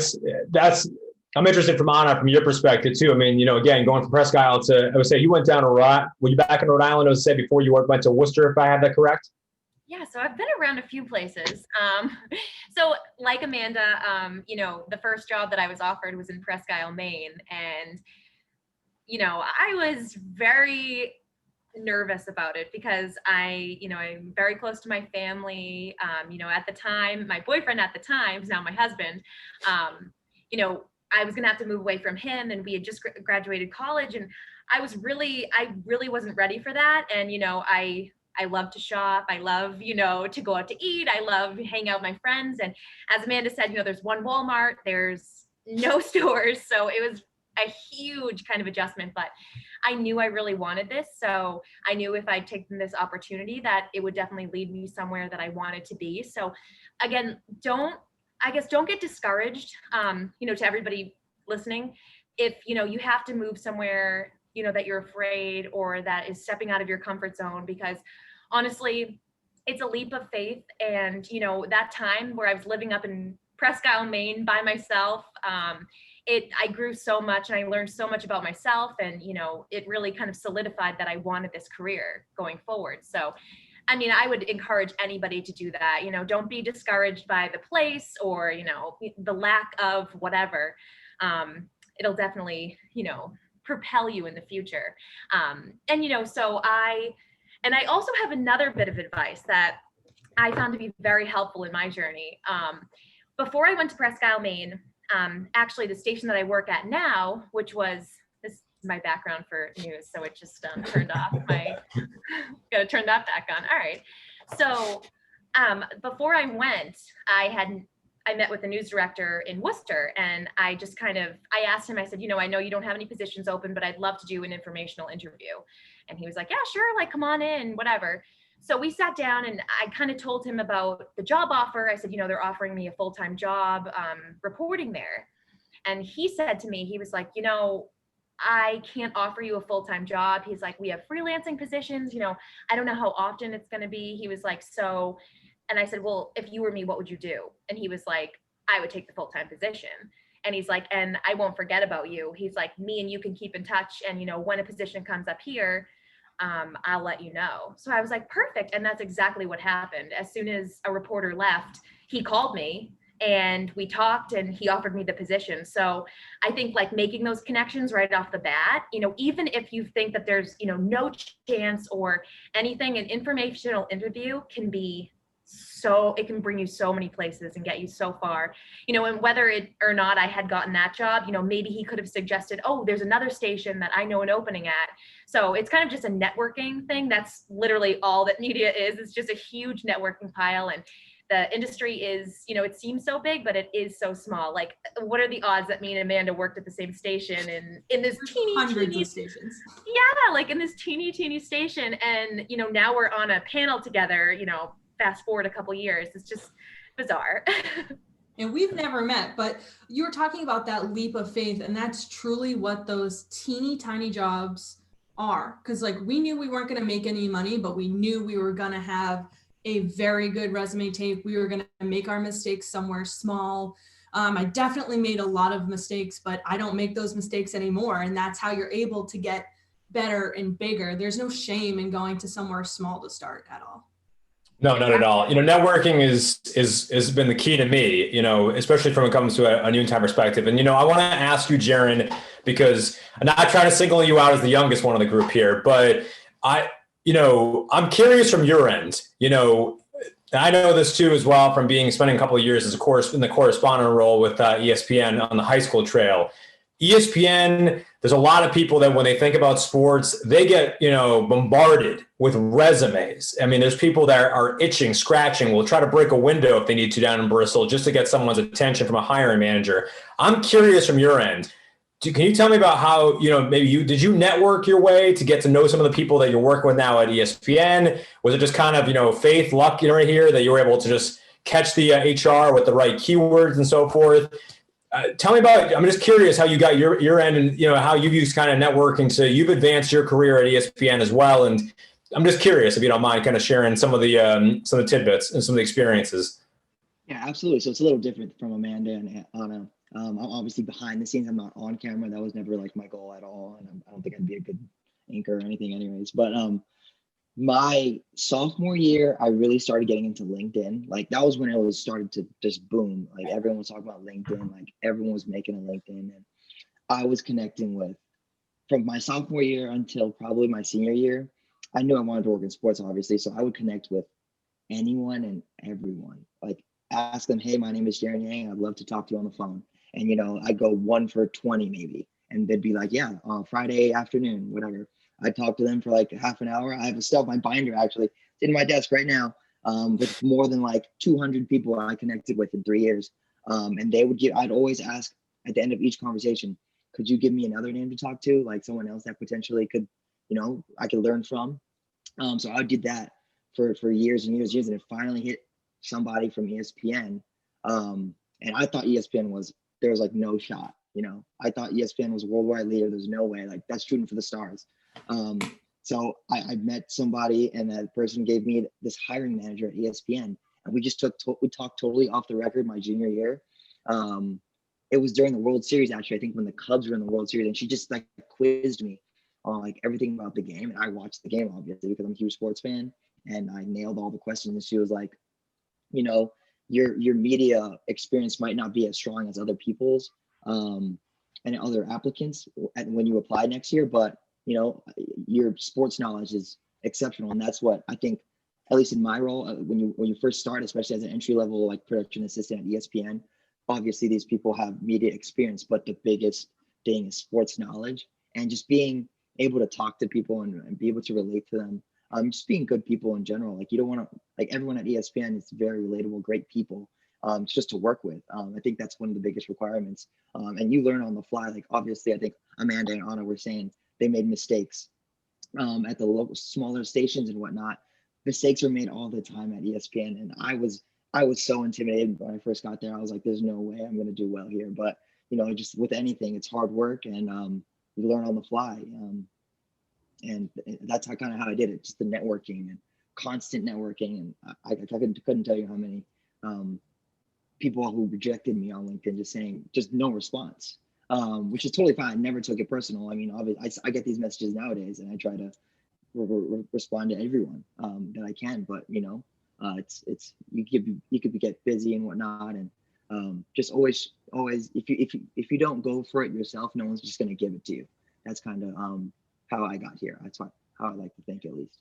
that's I'm interested from your perspective too. I mean, again, going from Presque Isle to, I would say you went down to were you back in Rhode Island, I would say, before you went to Worcester, if I have that correct? Yeah, so I've been around a few places. So like Amanda, the first job that I was offered was in Presque Isle, Maine. And, I was very nervous about it because I'm very close to my family. At the time, my boyfriend at the time, who's now my husband, I was going to have to move away from him, and we had just graduated college, and I really wasn't ready for that. And, I love to shop. I love, to go out to eat. I love hang out with my friends. And as Amanda said, there's one Walmart, there's no stores. So it was a huge kind of adjustment, but I knew I really wanted this. So I knew if I'd taken this opportunity that it would definitely lead me somewhere that I wanted to be. So again, don't get discouraged, to everybody listening. If, you have to move somewhere, that you're afraid or that is stepping out of your comfort zone, because honestly, it's a leap of faith. And, that time where I was living up in Presque Isle, Maine by myself, I grew so much and I learned so much about myself, and, it really kind of solidified that I wanted this career going forward. So, I mean, I would encourage anybody to do that. Don't be discouraged by the place or, the lack of whatever. It'll definitely, propel you in the future. And I also have another bit of advice that I found to be very helpful in my journey. Before I went to Presque Isle, Maine, actually the station that I work at now, which was, this is my background for news, so it just turned off. Gotta turn that back on. All right. So before I went, I met with the news director in Worcester, and I asked him, I said, I know you don't have any positions open, but I'd love to do an informational interview. And he was like, yeah, sure. Like, come on in, whatever. So we sat down and I kind of told him about the job offer. I said, they're offering me a full-time job reporting there. And he said to me, he was like, I can't offer you a full-time job. He's like, we have freelancing positions. I don't know how often it's going to be. He was like, so. And I said, well, if you were me, what would you do? And he was like, I would take the full-time position. And he's like, and I won't forget about you. He's like, me and you can keep in touch. And, when a position comes up here, I'll let you know. So I was like, perfect. And that's exactly what happened. As soon as a reporter left, he called me and we talked and he offered me the position. So I think like making those connections right off the bat, even if you think that there's, no chance or anything, an informational interview can be it can bring you so many places and get you so far, and whether it or not I had gotten that job, maybe he could have suggested, oh, there's another station that I know an opening at. So it's kind of just a networking thing. That's literally all that media is. It's just a huge networking pile. And the industry is, it seems so big, but it is so small. Like, what are the odds that me and Amanda worked at the same station and in this Hundreds of stations. yeah, like in this teeny station. And, now we're on a panel together, fast forward a couple years. It's just bizarre. And we've never met, but you were talking about that leap of faith, and that's truly what those teeny tiny jobs are. Because like we knew we weren't going to make any money, but we knew we were going to have a very good resume tape. We were going to make our mistakes somewhere small. I definitely made a lot of mistakes, but I don't make those mistakes anymore. And that's how you're able to get better and bigger. There's no shame in going to somewhere small to start at all. No, not at all. Networking has been the key to me, especially from when it comes to a noontime perspective. And, I want to ask you, Jaren, because I'm not trying to single you out as the youngest one of the group here, but I'm curious from your end, I know this too as well from spending a couple of years as in the correspondent role with ESPN on the high school trail. ESPN, there's a lot of people that when they think about sports, they get, bombarded with resumes. I mean, there's people that are itching, scratching, will try to break a window if they need to down in Bristol just to get someone's attention from a hiring manager. I'm curious from your end. Can you tell me about how, did you network your way to get to know some of the people that you're working with now at ESPN? Was it just kind of, faith, luck, right here that you were able to just catch the HR with the right keywords and so forth? Tell me about, I'm just curious how you got your end and, how you've used kind of networking. So you've advanced your career at ESPN as well. And I'm just curious if you don't mind kind of sharing some of the tidbits and some of the experiences. Yeah, absolutely. So it's a little different from Amanda and Anna. I'm obviously behind the scenes. I'm not on camera. That was never like my goal at all. And I don't think I'd be a good anchor or anything anyways. But my sophomore year, I really started getting into LinkedIn. Like that was when it was started to just boom. Like everyone was talking about LinkedIn. Like everyone was making a LinkedIn. And I was connecting with, from my sophomore year until probably my senior year, I knew I wanted to work in sports, obviously. So I would connect with anyone and everyone. Like ask them, hey, my name is Jaren Yang. I'd love to talk to you on the phone. And, I'd go 1 for 20 maybe. And they'd be like, yeah, Friday afternoon, whatever. I'd talk to them for like half an hour. I have my binder actually. It's in my desk right now with more than like 200 people I connected with in 3 years. And I'd always ask at the end of each conversation, could you give me another name to talk to? Like someone else that potentially could, I could learn from. So I did that for years and years, and it finally hit somebody from ESPN. And I thought ESPN there was like no shot, I thought ESPN was a worldwide leader. There's no way, like that's shooting for the stars. So I met somebody and that person gave me this hiring manager at ESPN, and we just we talked totally off the record my junior year. It was during the World Series, actually, I think when the Cubs were in the World Series, and she just like quizzed me on like everything about the game. And I watched the game obviously because I'm a huge sports fan, and I nailed all the questions. And she was like, your media experience might not be as strong as other people's and other applicants when you apply next year, but your sports knowledge is exceptional. And that's what I think, at least in my role, when you first start, especially as an entry level like production assistant at ESPN, obviously these people have media experience, but the biggest thing is sports knowledge and just being able to talk to people and be able to relate to them. Just being good people in general. Like you don't want to, like everyone at ESPN is very relatable, great people just to work with. I think that's one of the biggest requirements. And you learn on the fly. Like obviously, I think Amanda and Anna were saying they made mistakes at the local smaller stations and whatnot. Mistakes are made all the time at ESPN, and I was so intimidated when I first got there. I was like, "There's no way I'm going to do well here." But just with anything, it's hard work, and you learn on the fly. And that's how I did it. Just the networking and constant networking, and I couldn't tell you how many people who rejected me on LinkedIn just no response. Which is totally fine. I never took it personal. I mean, obviously, I get these messages nowadays, and I try to respond to everyone that I can. But it's you could get busy and whatnot, and just always if you don't go for it yourself, no one's just gonna give it to you. That's kind of how I got here. That's how I like to think, at least.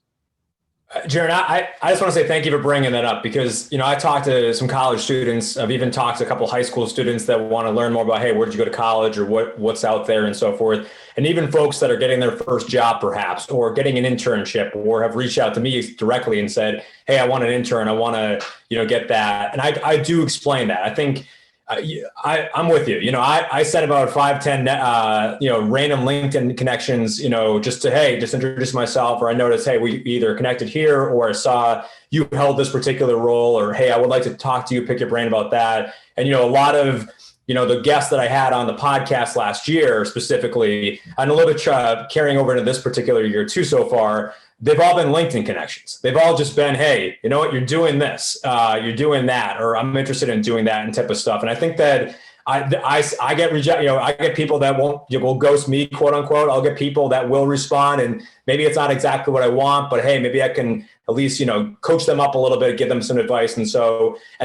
Jaren, I just want to say thank you for bringing that up because, I talked to some college students. I've even talked to a couple of high school students that want to learn more about, hey, where did you go to college or what's out there and so forth. And even folks that are getting their first job perhaps, or getting an internship, or have reached out to me directly and said, hey, I want an intern. I want to, get that. And I do explain that. I think I'm with you. I sent about 5-10, random LinkedIn connections, just introduce myself, or I noticed, hey, we either connected here, or I saw you held this particular role, or, hey, I would like to talk to you, pick your brain about that. And, a lot of, the guests that I had on the podcast last year specifically, and a little bit carrying over into this particular year too so far, they've all been LinkedIn connections. They've all just been, hey, you know what, you're doing this, you're doing that, or I'm interested in doing that and type of stuff. And I think that I get rejected. I get people that will ghost me, quote unquote. I'll get people that will respond, and maybe it's not exactly what I want, but hey, maybe I can at least, coach them up a little bit, give them some advice. And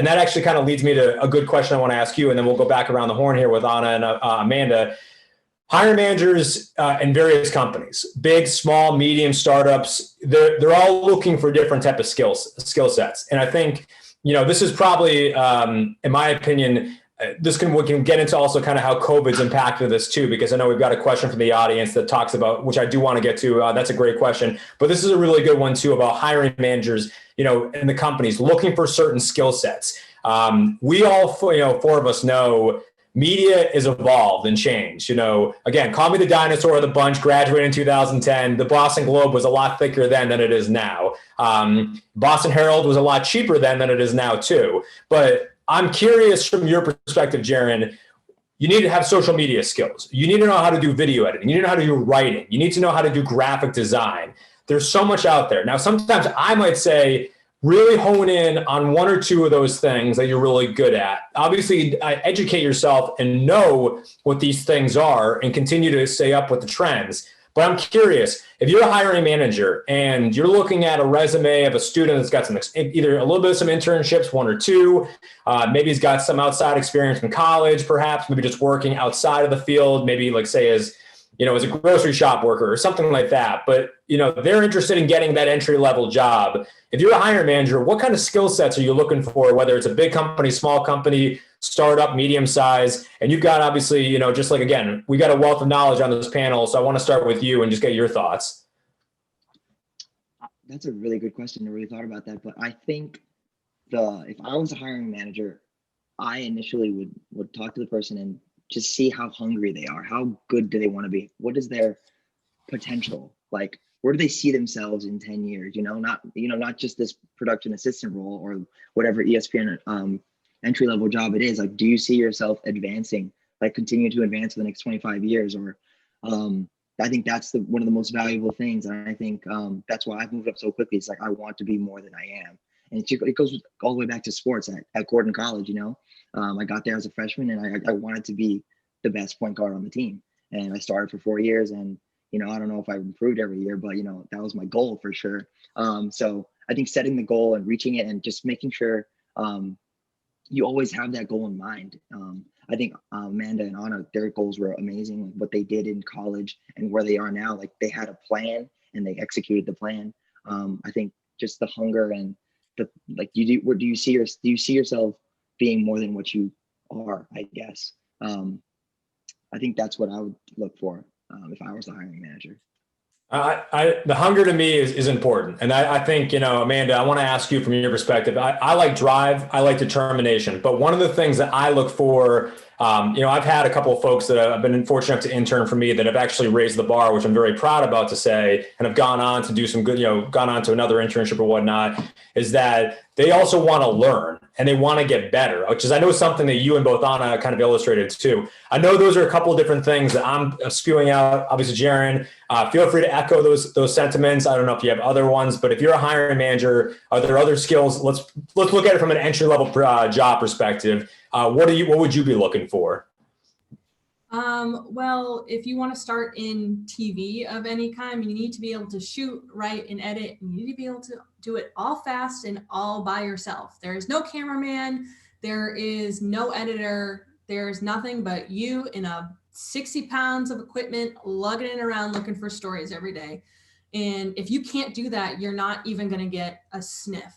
that actually kind of leads me to a good question I want to ask you. And then we'll go back around the horn here with Anna and Amanda. Hiring managers in various companies, big, small, medium startups, they're all looking for different type of skill sets. And I think, this is probably, in my opinion, we can get into also kind of how COVID's impacted this too, because I know we've got a question from the audience that talks about, which I do want to get to. That's a great question, but this is a really good one too, about hiring managers, in the companies looking for certain skill sets. We all, four of us know media is evolved and changed. Again, call me the dinosaur of the bunch, graduated in 2010. The Boston Globe was a lot thicker then than it is now. Boston Herald was a lot cheaper then than it is now too. But I'm curious from your perspective, Jaren, you need to have social media skills. You need to know how to do video editing. You need to know how to do writing. You need to know how to do graphic design. There's so much out there. Now, sometimes I might say, really hone in on one or two of those things that you're really good at. Obviously, educate yourself and know what these things are and continue to stay up with the trends. But I'm curious, if you're a hiring manager and you're looking at a resume of a student that's got either a little bit of some internships, one or two, maybe he's got some outside experience from college, perhaps, maybe just working outside of the field, maybe like say as a grocery shop worker or something like that. But, they're interested in getting that entry level job. If you're a hiring manager, what kind of skill sets are you looking for, whether it's a big company, small company, startup, medium size? And you've got obviously, just like, again, we got a wealth of knowledge on this panel. So I want to start with you and just get your thoughts. That's a really good question. I really thought about that. But I think if I was a hiring manager, I initially would talk to the person and just see how hungry they are. How good do they want to be? What is their potential? Like, where do they see themselves in 10 years? Not just this production assistant role or whatever ESPN entry level job it is. Like, do you see yourself advancing, like continue to advance for the next 25 years? Or I think that's one of the most valuable things. And I think that's why I've moved up so quickly. It's like, I want to be more than I am. And it goes all the way back to sports at Gordon College. I got there as a freshman and I wanted to be the best point guard on the team. And I started for 4 years, and I don't know if I improved every year, but that was my goal for sure. So I think setting the goal and reaching it and just making sure you always have that goal in mind. I think Amanda and Anna, their goals were amazing. Like what they did in college and where they are now, like they had a plan and they executed the plan. I think just the hunger and do you see yourself being more than what you are, I guess. I think that's what I would look for if I was the hiring manager. The hunger to me is important. And I think, Amanda, I want to ask you from your perspective, I like drive, I like determination, but one of the things that I look for, I've had a couple of folks that have been fortunate enough to intern for me that have actually raised the bar, which I'm very proud about to say, and have gone on to do some good, gone on to another internship or whatnot, is that they also want to learn and they want to get better, which is, I know, something that you and both Anna kind of illustrated too. I know those are a couple of different things that I'm spewing out. Obviously, Jaren, feel free to echo those sentiments. I don't know if you have other ones, but if you're a hiring manager, are there other skills? Let's look at it from an entry level job perspective. What would you be looking for? Well, if you want to start in TV of any kind, you need to be able to shoot, write, and edit. You need to be able to do it all fast and all by yourself. There is no cameraman. There is no editor. There's nothing but you in a 60 pounds of equipment, lugging it around, looking for stories every day. And if you can't do that, you're not even going to get a sniff,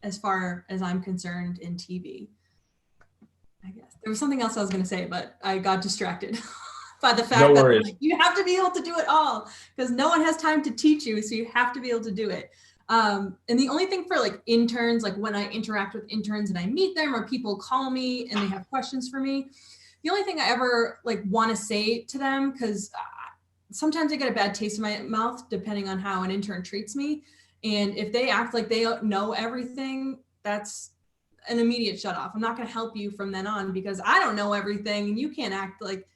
as far as I'm concerned, in TV. I guess there was something else I was going to say, but I got distracted by the fact that like, you have to be able to do it all, because no one has time to teach you. So you have to be able to do it. And the only thing for like interns, like when I interact with interns and I meet them, or people call me and they have questions for me, the only thing I ever like want to say to them, because sometimes I get a bad taste in my mouth depending on how an intern treats me. And if they act like they know everything, that's an immediate shut off. I'm not going to help you from then on, because I don't know everything and you can't act like,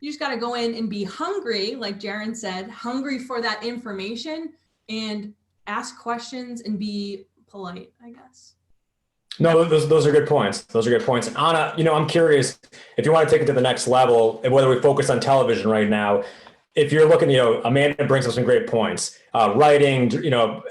you just got to go in and be hungry. Like Jaren said, hungry for that information, and ask questions and be polite, I guess. No, those are good points. Those are good points. Anna, I'm curious if you want to take it to the next level, and whether we focus on television right now. If you're looking, Amanda brings up some great points, writing,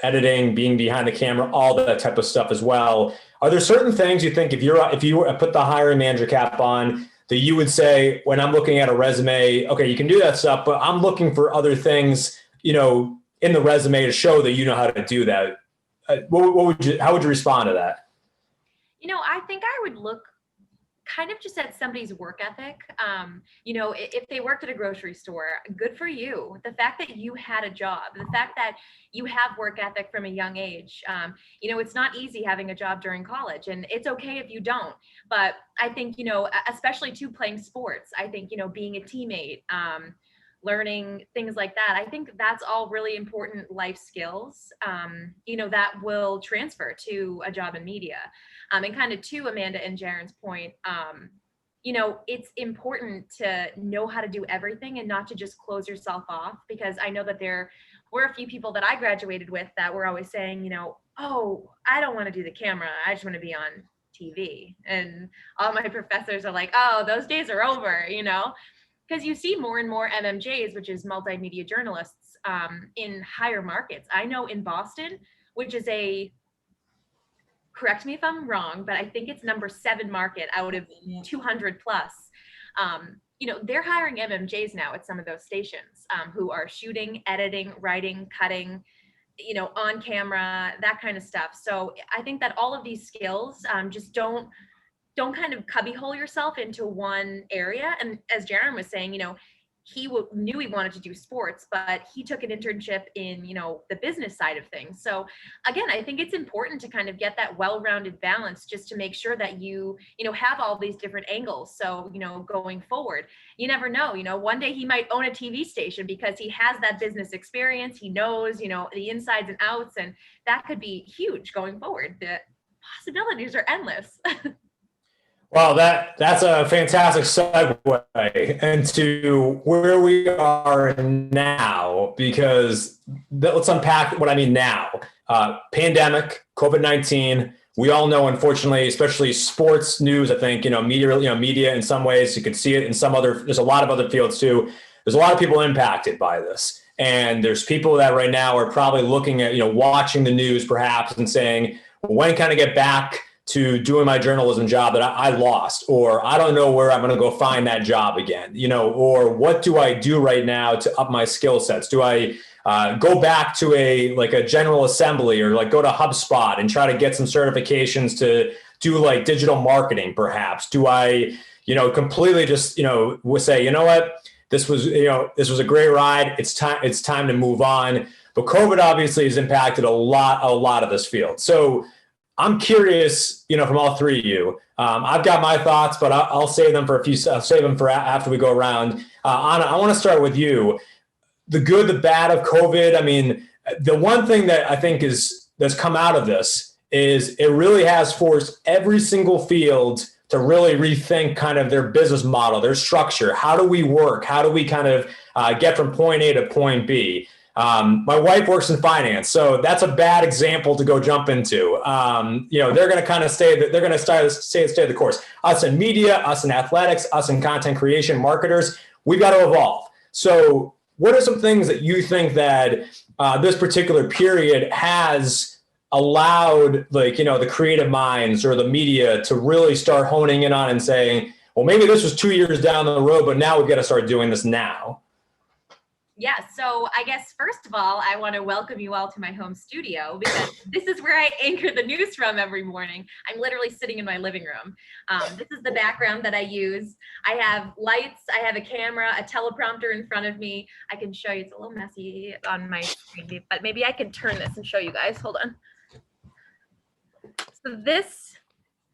editing, being behind the camera, all that type of stuff as well. Are there certain things you think if you put the hiring manager cap on, that you would say, when I'm looking at a resume, okay, you can do that stuff, but I'm looking for other things, in the resume to show that you know how to do that? How would you respond to that? I think I would look kind of just at somebody's work ethic. If they worked at a grocery store, good for you. The fact that you had a job, the fact that you have work ethic from a young age. It's not easy having a job during college, and it's okay if you don't. But I think, especially too, playing sports, I think, being a teammate, learning things like that. I think that's all really important life skills, that will transfer to a job in media. And kind of to Amanda and Jaren's point, it's important to know how to do everything and not to just close yourself off, because I know that there were a few people that I graduated with that were always saying, oh, I don't want to do the camera. I just want to be on TV. And all my professors are like, oh, those days are over, because you see more and more MMJs, which is multimedia journalists, in higher markets. I know in Boston, which is correct me if I'm wrong, but I think it's number 7 market out of 200 plus. They're hiring MMJs now at some of those stations, who are shooting, editing, writing, cutting, on camera, that kind of stuff. So I think that all of these skills, just don't kind of cubbyhole yourself into one area. And as Jaren was saying, he knew he wanted to do sports, but he took an internship in, the business side of things. So again, I think it's important to kind of get that well-rounded balance, just to make sure that you have all these different angles. So, going forward, you never know, one day he might own a TV station because he has that business experience. He knows, the insides and outs, and that could be huge going forward. The possibilities are endless. Well, that's a fantastic segue into where we are now, because let's unpack what I mean now. Pandemic, COVID-19. We all know, unfortunately, especially sports news. I think media in some ways. You could see it in some other. There's a lot of other fields too. There's a lot of people impacted by this, and there's people that right now are probably looking at watching the news perhaps and saying, when can I get back to doing my journalism job that I lost, or I don't know where I'm going to go find that job again, or what do I do right now to up my skill sets? Do I go back to a general assembly, or go to HubSpot and try to get some certifications to do digital marketing perhaps? Do I, completely just, say, what, this was a great ride. It's time to move on. But COVID obviously has impacted a lot of this field. So I'm curious, from all three of you. I've got my thoughts, but I'll save them for I'll save them for after we go around. Anna, I want to start with you. The good, the bad of COVID. I mean, the one thing that I think that's come out of this is it really has forced every single field to really rethink kind of their business model, their structure. How do we work? How do we kind of get from point A to point B? My wife works in finance, so that's a bad example to go jump into. They're going to kind of stay the course. Us in media, us in athletics, us in content creation, marketers, we've got to evolve. So what are some things that you think that this particular period has allowed, the creative minds or the media to really start honing in on and saying, well, maybe this was 2 years down the road, but now we've got to start doing this now? Yeah, so I guess first of all, I want to welcome you all to my home studio because this is where I anchor the news from every morning. I'm literally sitting in my living room. This is the background that I use. I have lights, I have a camera, a teleprompter in front of me. I can show you, it's a little messy on my screen, but maybe I can turn this and show you guys. Hold on. So this,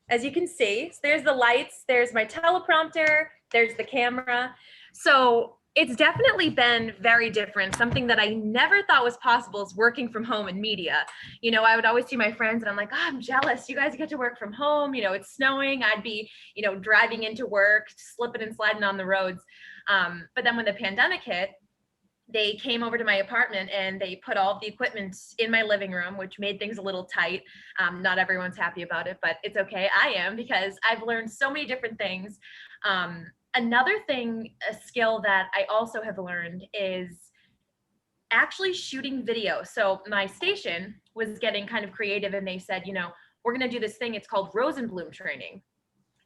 as you can see, so there's the lights, there's my teleprompter, there's the camera. So it's definitely been very different. Something that I never thought was possible is working from home in media. You know, I would always see my friends and I'm like, oh, I'm jealous. You guys get to work from home. You know, it's snowing. I'd be, you know, driving into work, slipping and sliding on the roads. But then when the pandemic hit, they came over to my apartment and they put all of the equipment in my living room, which made things a little tight. Not everyone's happy about it, but it's okay. I am, because I've learned so many different things. Another thing, a skill that I also have learned is actually shooting video. So my station was getting kind of creative and they said, you know, we're going to do this thing. It's called Rosenblum training.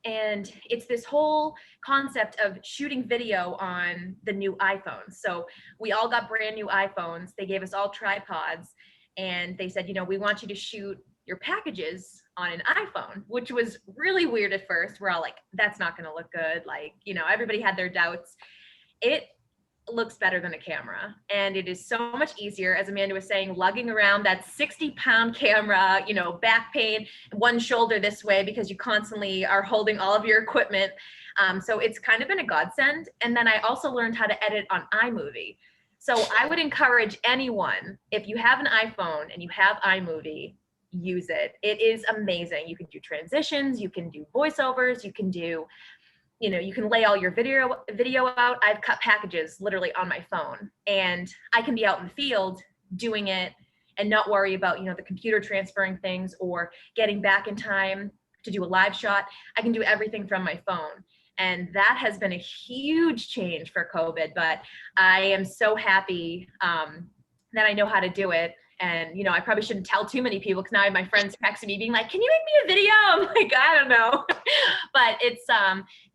And it's this whole concept of shooting video on the new iPhones. So we all got brand new iPhones. They gave us all tripods and they said, you know, we want you to shoot your packages on an iPhone, which was really weird at first. We're all like, that's not going to look good. Like, you know, everybody had their doubts. It looks better than a camera. And it is so much easier, as Amanda was saying, lugging around that 60-pound camera, you know, back pain, one shoulder this way because you constantly are holding all of your equipment. So it's kind of been a godsend. And then I also learned how to edit on iMovie. So I would encourage anyone, if you have an iPhone and you have iMovie, use it. It is amazing. You can do transitions, you can do voiceovers, you can do, you know, you can lay all your video out. I've cut packages literally on my phone and I can be out in the field doing it and not worry about, you know, the computer transferring things or getting back in time to do a live shot. I can do everything from my phone. And that has been a huge change for COVID, but I am so happy that I know how to do it. And, you know, I probably shouldn't tell too many people because now I have my friends texting me being like, can you make me a video? I'm like, I don't know. But it's,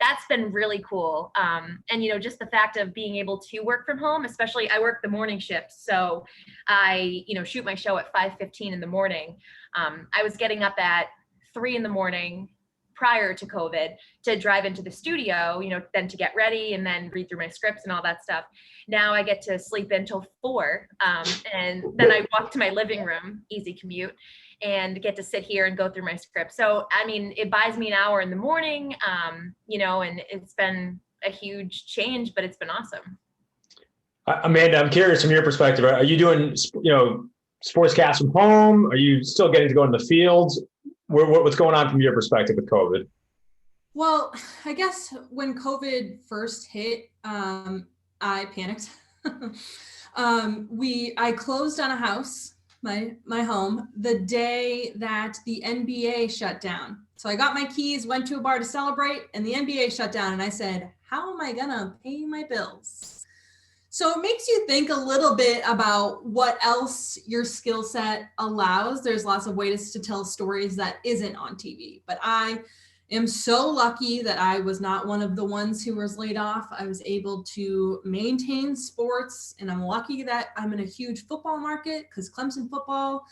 that's been really cool. And, you know, just the fact of being able to work from home, especially I work the morning shift. So I, you know, shoot my show at 5:15 in the morning. I was getting up at 3 in the morning prior to COVID to drive into the studio, you know, then to get ready and then read through my scripts and all that stuff. Now I get to sleep until 4. And then I walk to my living room, easy commute, and get to sit here and go through my script. So, I mean, it buys me an hour in the morning, you know, and it's been a huge change, but it's been awesome. Amanda, I'm curious from your perspective, are you doing, you know, sportscast from home? Are you still getting to go in the fields? What's going on from your perspective with COVID? Well, I guess when COVID first hit, I panicked. I closed on a house, my home, the day that the NBA shut down. So I got my keys, went to a bar to celebrate, and the NBA shut down. And I said, how am I gonna pay my bills? So it makes you think a little bit about what else your skill set allows. There's lots of ways to tell stories that isn't on TV, but I am so lucky that I was not one of the ones who was laid off. I was able to maintain sports, and I'm lucky that I'm in a huge football market because Clemson football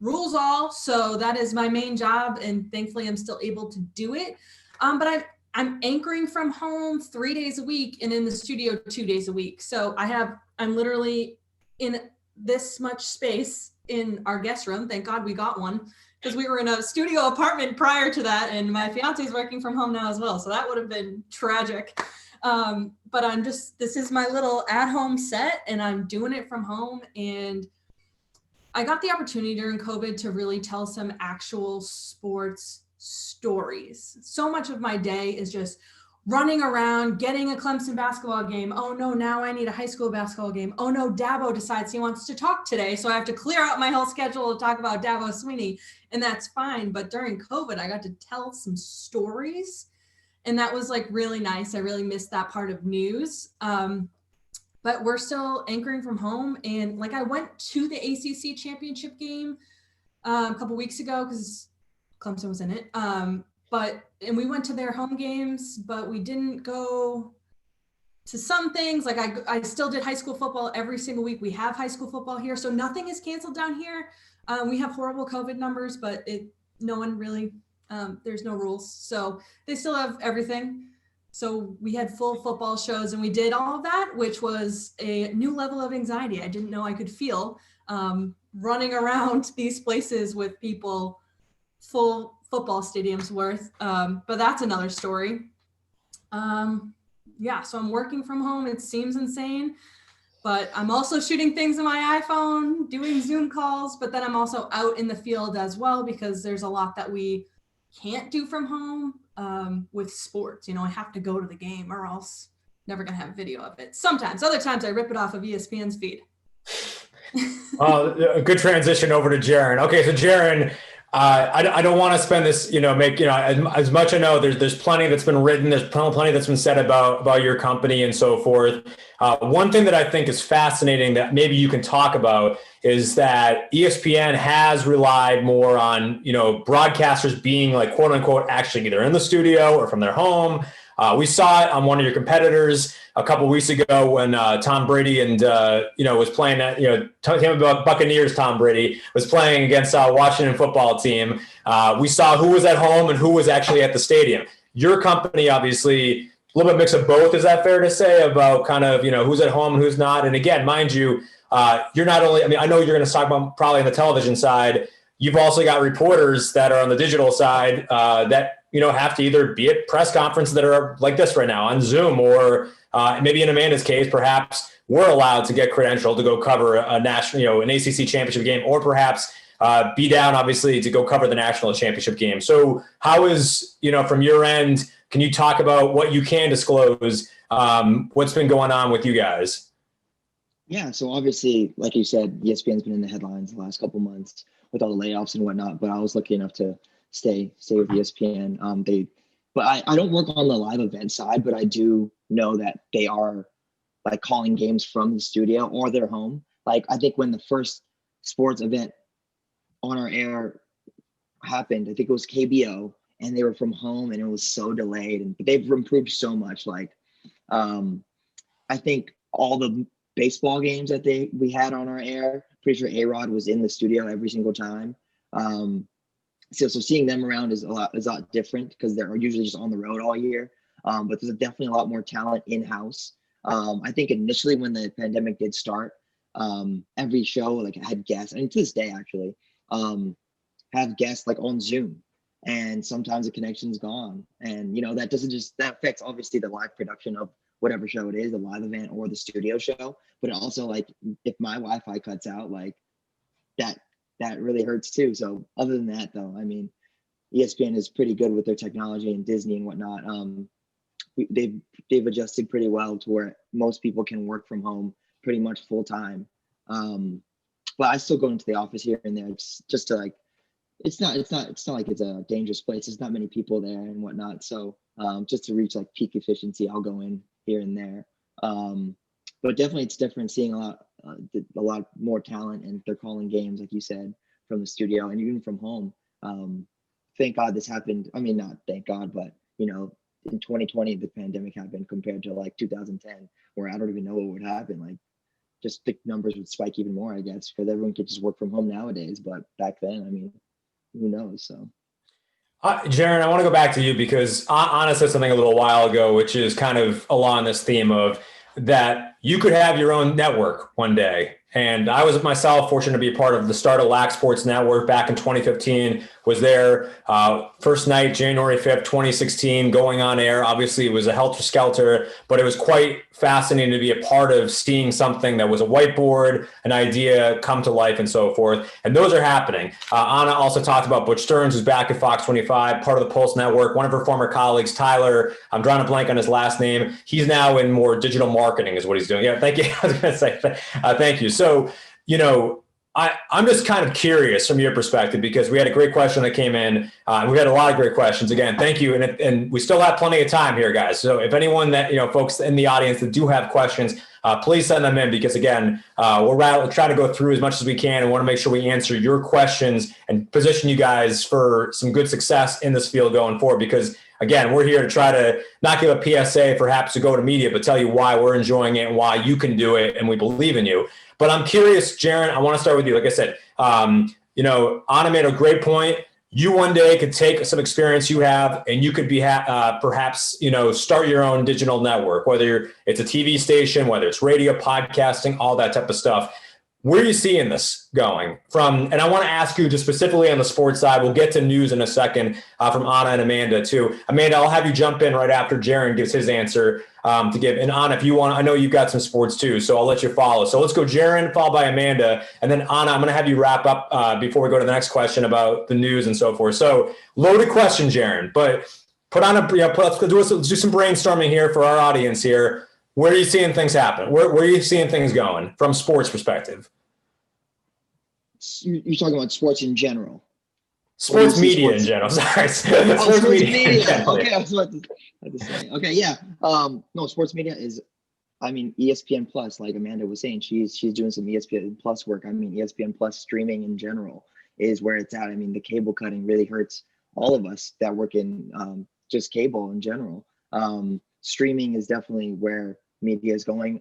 rules all. So that is my main job, and thankfully I'm still able to do it. But I'm anchoring from home 3 days a week and in the studio 2 days a week. So I'm literally in this much space in our guest room. Thank God we got one because we were in a studio apartment prior to that. And my fiance is working from home now as well. So that would have been tragic. But this is my little at-home set and I'm doing it from home. And I got the opportunity during COVID to really tell some actual sports stories. So much of my day is just running around, getting a Clemson basketball game. Oh no, now I need a high school basketball game. Oh no, Dabo decides he wants to talk today. So I have to clear out my whole schedule to talk about Dabo Sweeney, and that's fine. But during COVID, I got to tell some stories and that was like really nice. I really missed that part of news. But we're still anchoring from home. And like I went to the ACC championship game a couple weeks ago because Clemson was in it. And we went to their home games, but we didn't go to some things. Like I still did high school football every single week. We have high school football here, so nothing is canceled down here. We have horrible COVID numbers, but no one really, there's no rules. So they still have everything. So we had full football shows and we did all of that, which was a new level of anxiety I didn't know I could feel, running around these places with people, full football stadiums worth. But that's another story. Yeah, so I'm working from home. It seems insane, but I'm also shooting things on my iPhone, doing Zoom calls, but then I'm also out in the field as well, because there's a lot that we can't do from home with sports. I have to go to the game or else never gonna have video of it. Sometimes, other times I rip it off of ESPN's feed. A good transition over to Jaren. Okay, so Jaren, I don't want to spend this, as much I know there's plenty that's been written, there's plenty that's been said about your company and so forth. One thing that I think is fascinating that maybe you can talk about is that ESPN has relied more on, broadcasters being like, quote unquote, actually either in the studio or from their home. We saw it on one of your competitors a couple of weeks ago when Tom Brady and was playing at Tampa Buccaneers. Tom Brady was playing against Washington football team. We saw who was at home and who was actually at the stadium. Your company, obviously, a little bit mix of both. Is that fair to say about kind of who's at home and who's not? And again, mind you, you're not only. I know you're going to talk about probably on the television side. You've also got reporters that are on the digital side that have to either be at press conferences that are like this right now on Zoom, or maybe in Amanda's case, perhaps we're allowed to get credentialed to go cover a national, an ACC championship game, or perhaps be down, obviously, to go cover the national championship game. So how is, from your end, can you talk about what you can disclose, what's been going on with you guys? Yeah, so obviously, like you said, ESPN's been in the headlines the last couple months with all the layoffs and whatnot, but I was lucky enough to stay with ESPN. But I don't work on the live event side, but I do know that they are like calling games from the studio or their home. Like I think when the first sports event on our air happened, I think it was KBO, and they were from home and it was so delayed, and they've improved so much. Like I think all the baseball games that we had on our air, pretty sure A-Rod was in the studio every single time. So seeing them around is a lot different because they're usually just on the road all year. But there's definitely a lot more talent in-house. I think initially when the pandemic did start, every show like had guests, and to this day actually, have guests like on Zoom, and sometimes the connection's gone. And that affects obviously the live production of whatever show it is, the live event or the studio show. But it also, like, if my Wi-Fi cuts out, like that really hurts too. So other than that, though, I mean, ESPN is pretty good with their technology, and Disney and whatnot. They've adjusted pretty well to where most people can work from home pretty much full time. But I still go into the office here and there. It's just to like, it's not like it's a dangerous place. There's not many people there and whatnot. So just to reach like peak efficiency, I'll go in here and there. But definitely it's different seeing a lot more talent, and they're calling games, like you said, from the studio and even from home. Thank God this happened. I mean, not thank God, but in 2020, the pandemic happened compared to like 2010, where I don't even know what would happen. Like, just the numbers would spike even more, I guess, because everyone could just work from home nowadays. But back then, I mean, who knows? So. Jaren, I want to go back to you because Anna said something a little while ago, which is kind of along this theme of that you could have your own network one day. And I was myself fortunate to be a part of the start of LAC Sports Network back in 2015, was there first night, January 5th, 2016, going on air. Obviously, it was a helter-skelter, but it was quite fascinating to be a part of seeing something that was a whiteboard, an idea come to life and so forth. And those are happening. Anna also talked about Butch Stearns, who's back at Fox 25, part of the Pulse Network. One of her former colleagues, Tyler, I'm drawing a blank on his last name. He's now in more digital marketing is what he's doing. Yeah, thank you. I was going to say, thank you. So, I'm just kind of curious from your perspective, because we had a great question that came in. We had a lot of great questions. Again, thank you. And we still have plenty of time here, guys. So if anyone that, folks in the audience that do have questions, please send them in, because again, we're trying to go through as much as we can and want to make sure we answer your questions and position you guys for some good success in this field going forward. Because again, we're here to try to not give a PSA perhaps to go to media, but tell you why we're enjoying it and why you can do it, and we believe in you. But I'm curious, Jaren, I want to start with you. Like I said, Anna made a great point. You one day could take some experience you have and you could be perhaps, start your own digital network, whether it's a TV station, whether it's radio, podcasting, all that type of stuff. Where are you seeing this going from? And I want to ask you just specifically on the sports side. We'll get to news in a second from Anna and Amanda too. Amanda, I'll have you jump in right after Jaren gives his answer to give. And Anna, if you want, I know you've got some sports too, so I'll let you follow. So let's go Jaren, followed by Amanda. And then Anna, I'm going to have you wrap up before we go to the next question about the news and so forth. So loaded question, Jaren, but let's do some brainstorming here for our audience here. Where are you seeing things happen? Where are you seeing things going from sports perspective? You're talking about sports in general. Sports media in general. Sorry. Sports media. Okay, I was about to say. Okay, yeah. No, sports media is, ESPN Plus, like Amanda was saying, she's doing some ESPN Plus work. ESPN Plus streaming in general is where it's at. The cable cutting really hurts all of us that work in just cable in general. Streaming is definitely where media is going.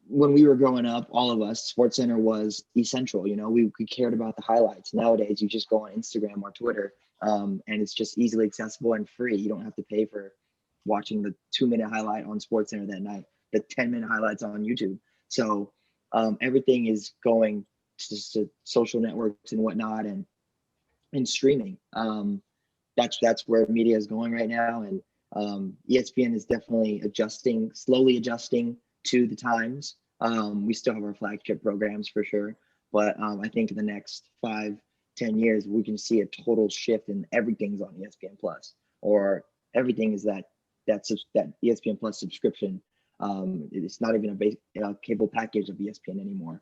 When we were growing up, all of us, SportsCenter was essential. We cared about the highlights. Nowadays, you just go on Instagram or Twitter, and it's just easily accessible and free. You don't have to pay for watching the 2-minute highlight on SportsCenter that night, the 10-minute highlights on YouTube. So everything is going to social networks and whatnot, and streaming. That's where media is going right now, and ESPN is definitely slowly adjusting to the times. We still have our flagship programs for sure, but I think in the next 5-10 years, we can see a total shift and everything's on ESPN Plus, or everything is that ESPN Plus subscription. It's not even a cable package of ESPN anymore.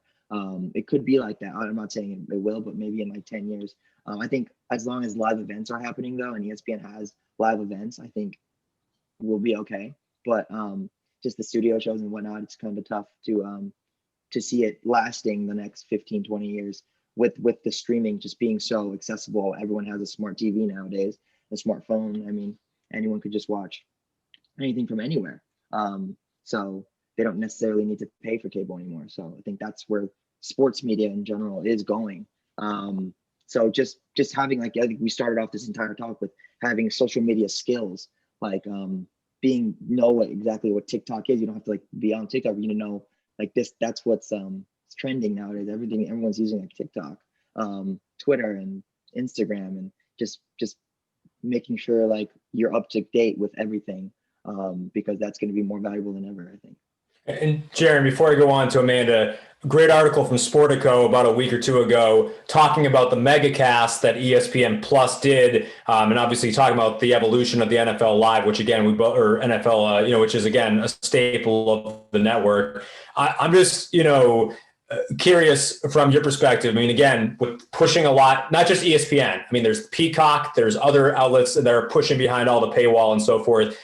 It could be like that. I'm not saying it will, but maybe in like 10 years. I think as long as live events are happening though, and ESPN has live events, I think we'll be okay. But just the studio shows and whatnot, it's kind of tough to see it lasting the next 15-20 years with the streaming just being so accessible. Everyone has a smart TV nowadays, a smartphone. Anyone could just watch anything from anywhere. So they don't necessarily need to pay for cable anymore. So I think that's where sports media in general is going. So just having, I think we started off this entire talk with having social media skills, like know exactly what TikTok is. You don't have to be on TikTok. Know this. That's what's trending nowadays. Everyone's using TikTok, Twitter, and Instagram, and just making sure you're up to date with everything, because that's going to be more valuable than ever, I think. And Jaren, before I go on to Amanda, great article from Sportico about a week or two ago talking about the megacast that ESPN Plus did, and obviously talking about the evolution of the NFL Live, which again NFL, which is again a staple of the network. I'm just curious from your perspective. Again, with pushing a lot, not just ESPN. There's Peacock, there's other outlets that are pushing behind all the paywall and so forth.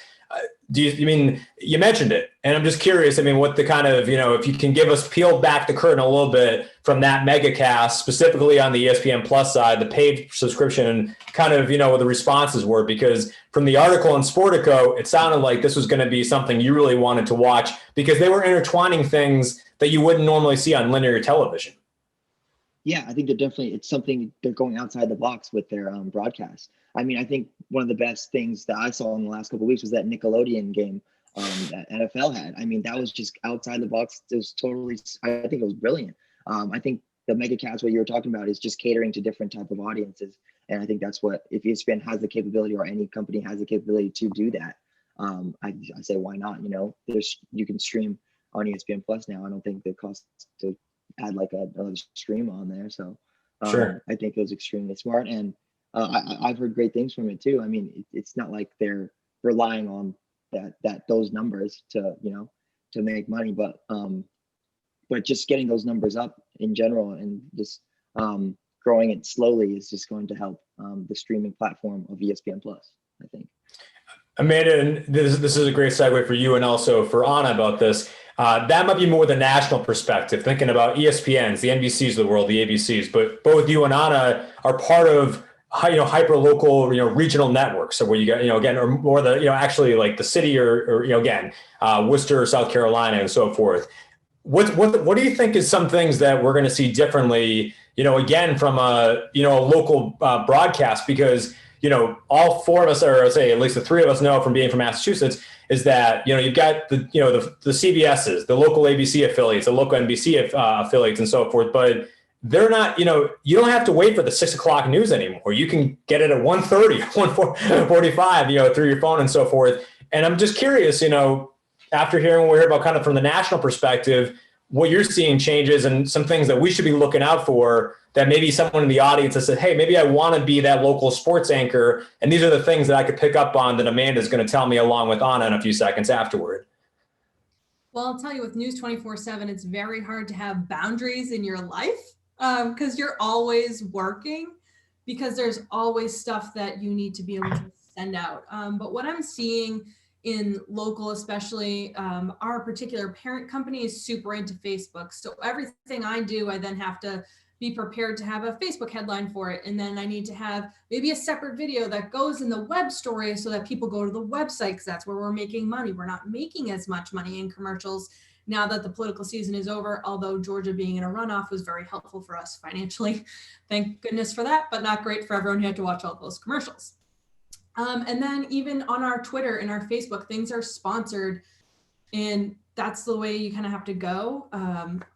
You mentioned it, and I'm just curious, what the kind of, if you can give us peel back the curtain a little bit from that megacast, specifically on the ESPN Plus side, the paid subscription, and kind of, what the responses were, because from the article in Sportico, it sounded like this was going to be something you really wanted to watch because they were intertwining things that you wouldn't normally see on linear television. Yeah, I think it's something they're going outside the box with their broadcast. I think one of the best things that I saw in the last couple of weeks was that Nickelodeon game that NFL had. That was just outside the box. It was totally, I think it was brilliant. I think the megacast, what you were talking about, is just catering to different type of audiences. And I think that's what, if ESPN has the capability, or any company has the capability to do that, I say, why not? You can stream on ESPN Plus now. I don't think it costs to add another stream on there. So sure. I think it was extremely smart. And I've heard great things from it too. It's not like they're relying on those numbers to make money, but just getting those numbers up in general, and just growing it slowly is just going to help the streaming platform of ESPN Plus, I think. Amanda, and this is a great segue for you and also for Anna about this. That might be more the national perspective, thinking about ESPNs, the NBCs of the world, the ABCs, but both you and Anna are part of hyper local, regional networks. So where you got, again, or more the, actually like the city or again, Worcester, South Carolina, and so forth. What do you think is some things that we're going to see differently, again, from a local broadcast? Because, all four of us, or say at least the three of us know from being from Massachusetts, is that, you've got the CBSs, the local ABC affiliates, the local NBC affiliates, and so forth. But they're not, you don't have to wait for the 6 o'clock news anymore. You can get it at 1:30, 1:45, through your phone and so forth. And I'm just curious, after hearing what we heard about kind of from the national perspective, what you're seeing changes and some things that we should be looking out for that maybe someone in the audience has said, hey, maybe I want to be that local sports anchor. And these are the things that I could pick up on that Amanda's going to tell me along with Anna in a few seconds afterward. Well, I'll tell you, with News 24/7, it's very hard to have boundaries in your life because you're always working, because there's always stuff that you need to be able to send out. But what I'm seeing in local, especially our particular parent company is super into Facebook. So everything I do, I then have to be prepared to have a Facebook headline for it. And then I need to have maybe a separate video that goes in the web story so that people go to the website, because that's where we're making money. We're not making as much money in commercials now that the political season is over, although Georgia being in a runoff was very helpful for us financially. Thank goodness for that, but not great for everyone who had to watch all those commercials. And then even on our Twitter and our Facebook, things are sponsored, and that's the way you kind of have to go.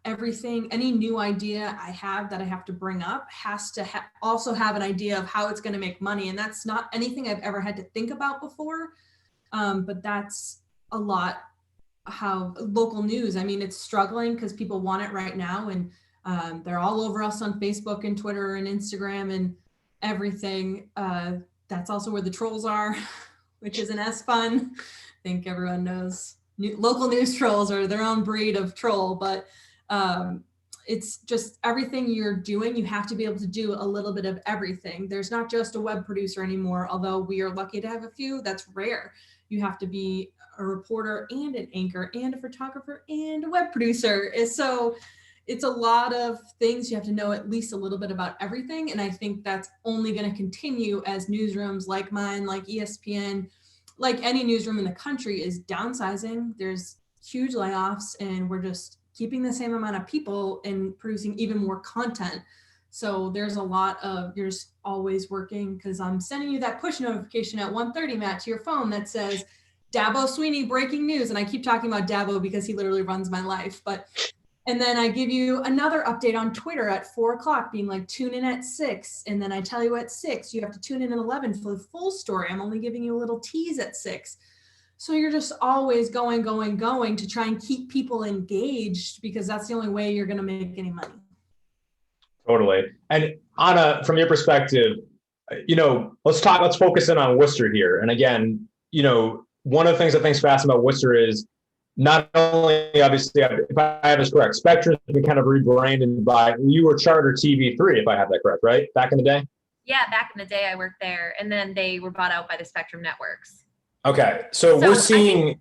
Everything, any new idea I have that I have to bring up has to also have an idea of how it's going to make money. And that's not anything I've ever had to think about before. But that's a lot how local news, I mean, it's struggling because people want it right now. And they're all over us on Facebook and Twitter and Instagram and everything. That's also where the trolls are, which isn't as fun. I think everyone knows local news trolls are their own breed of troll, but it's just everything you're doing, you have to be able to do a little bit of everything. There's not just a web producer anymore, although we are lucky to have a few. That's rare. You have to be a reporter and an anchor and a photographer and a web producer. So it's a lot of things. You have to know at least a little bit about everything. And I think that's only going to continue as newsrooms like mine, like ESPN, like any newsroom in the country is downsizing. There's huge layoffs, and we're just keeping the same amount of people and producing even more content. So there's a lot of, you're just always working, because I'm sending you that push notification at 1:30, Matt, to your phone that says Dabo Sweeney breaking news. And I keep talking about Dabo because he literally runs my life. And then I give you another update on Twitter at 4 o'clock, being like, tune in at 6. And then I tell you at 6, you have to tune in at 11 for the full story. I'm only giving you a little tease at 6. So you're just always going to try and keep people engaged, because that's the only way you're going to make any money. Totally. And Anna, from your perspective, let's focus in on Worcester here. And again, one of the things I think is fascinating about Worcester is not only, obviously, if I have this correct, Spectrum has been kind of rebranded by, you were Charter TV3, if I have that correct, right? Back in the day? Yeah, back in the day I worked there, and then they were bought out by the Spectrum networks. Okay, so we're seeing,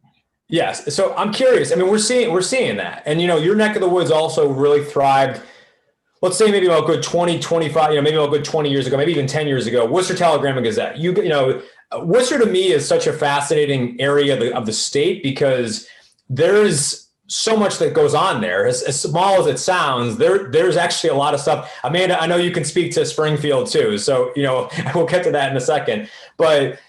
yes. So I'm curious. I mean, we're seeing that, and your neck of the woods also really thrived. Let's say maybe about good 20, 25, maybe about good 20 years ago, maybe even 10 years ago. Worcester Telegram and Gazette. Worcester to me is such a fascinating area of the state, because there's so much that goes on there. As small as it sounds, there's actually a lot of stuff. Amanda, I know you can speak to Springfield too, so we'll get to that in a second. But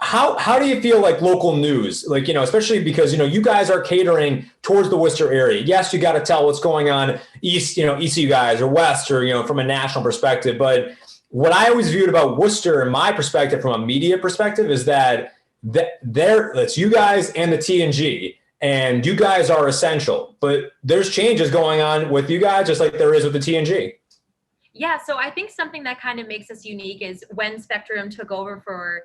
how do you feel like local news, especially because you guys are catering towards the Worcester area? Yes, you got to tell what's going on east of you guys, or west, or from a national perspective. But what I always viewed about Worcester, in my perspective, from a media perspective, is that that's you guys and the TNG. And you guys are essential, but there's changes going on with you guys, just like there is with the TNG. Yeah, so I think something that kind of makes us unique is when Spectrum took over for,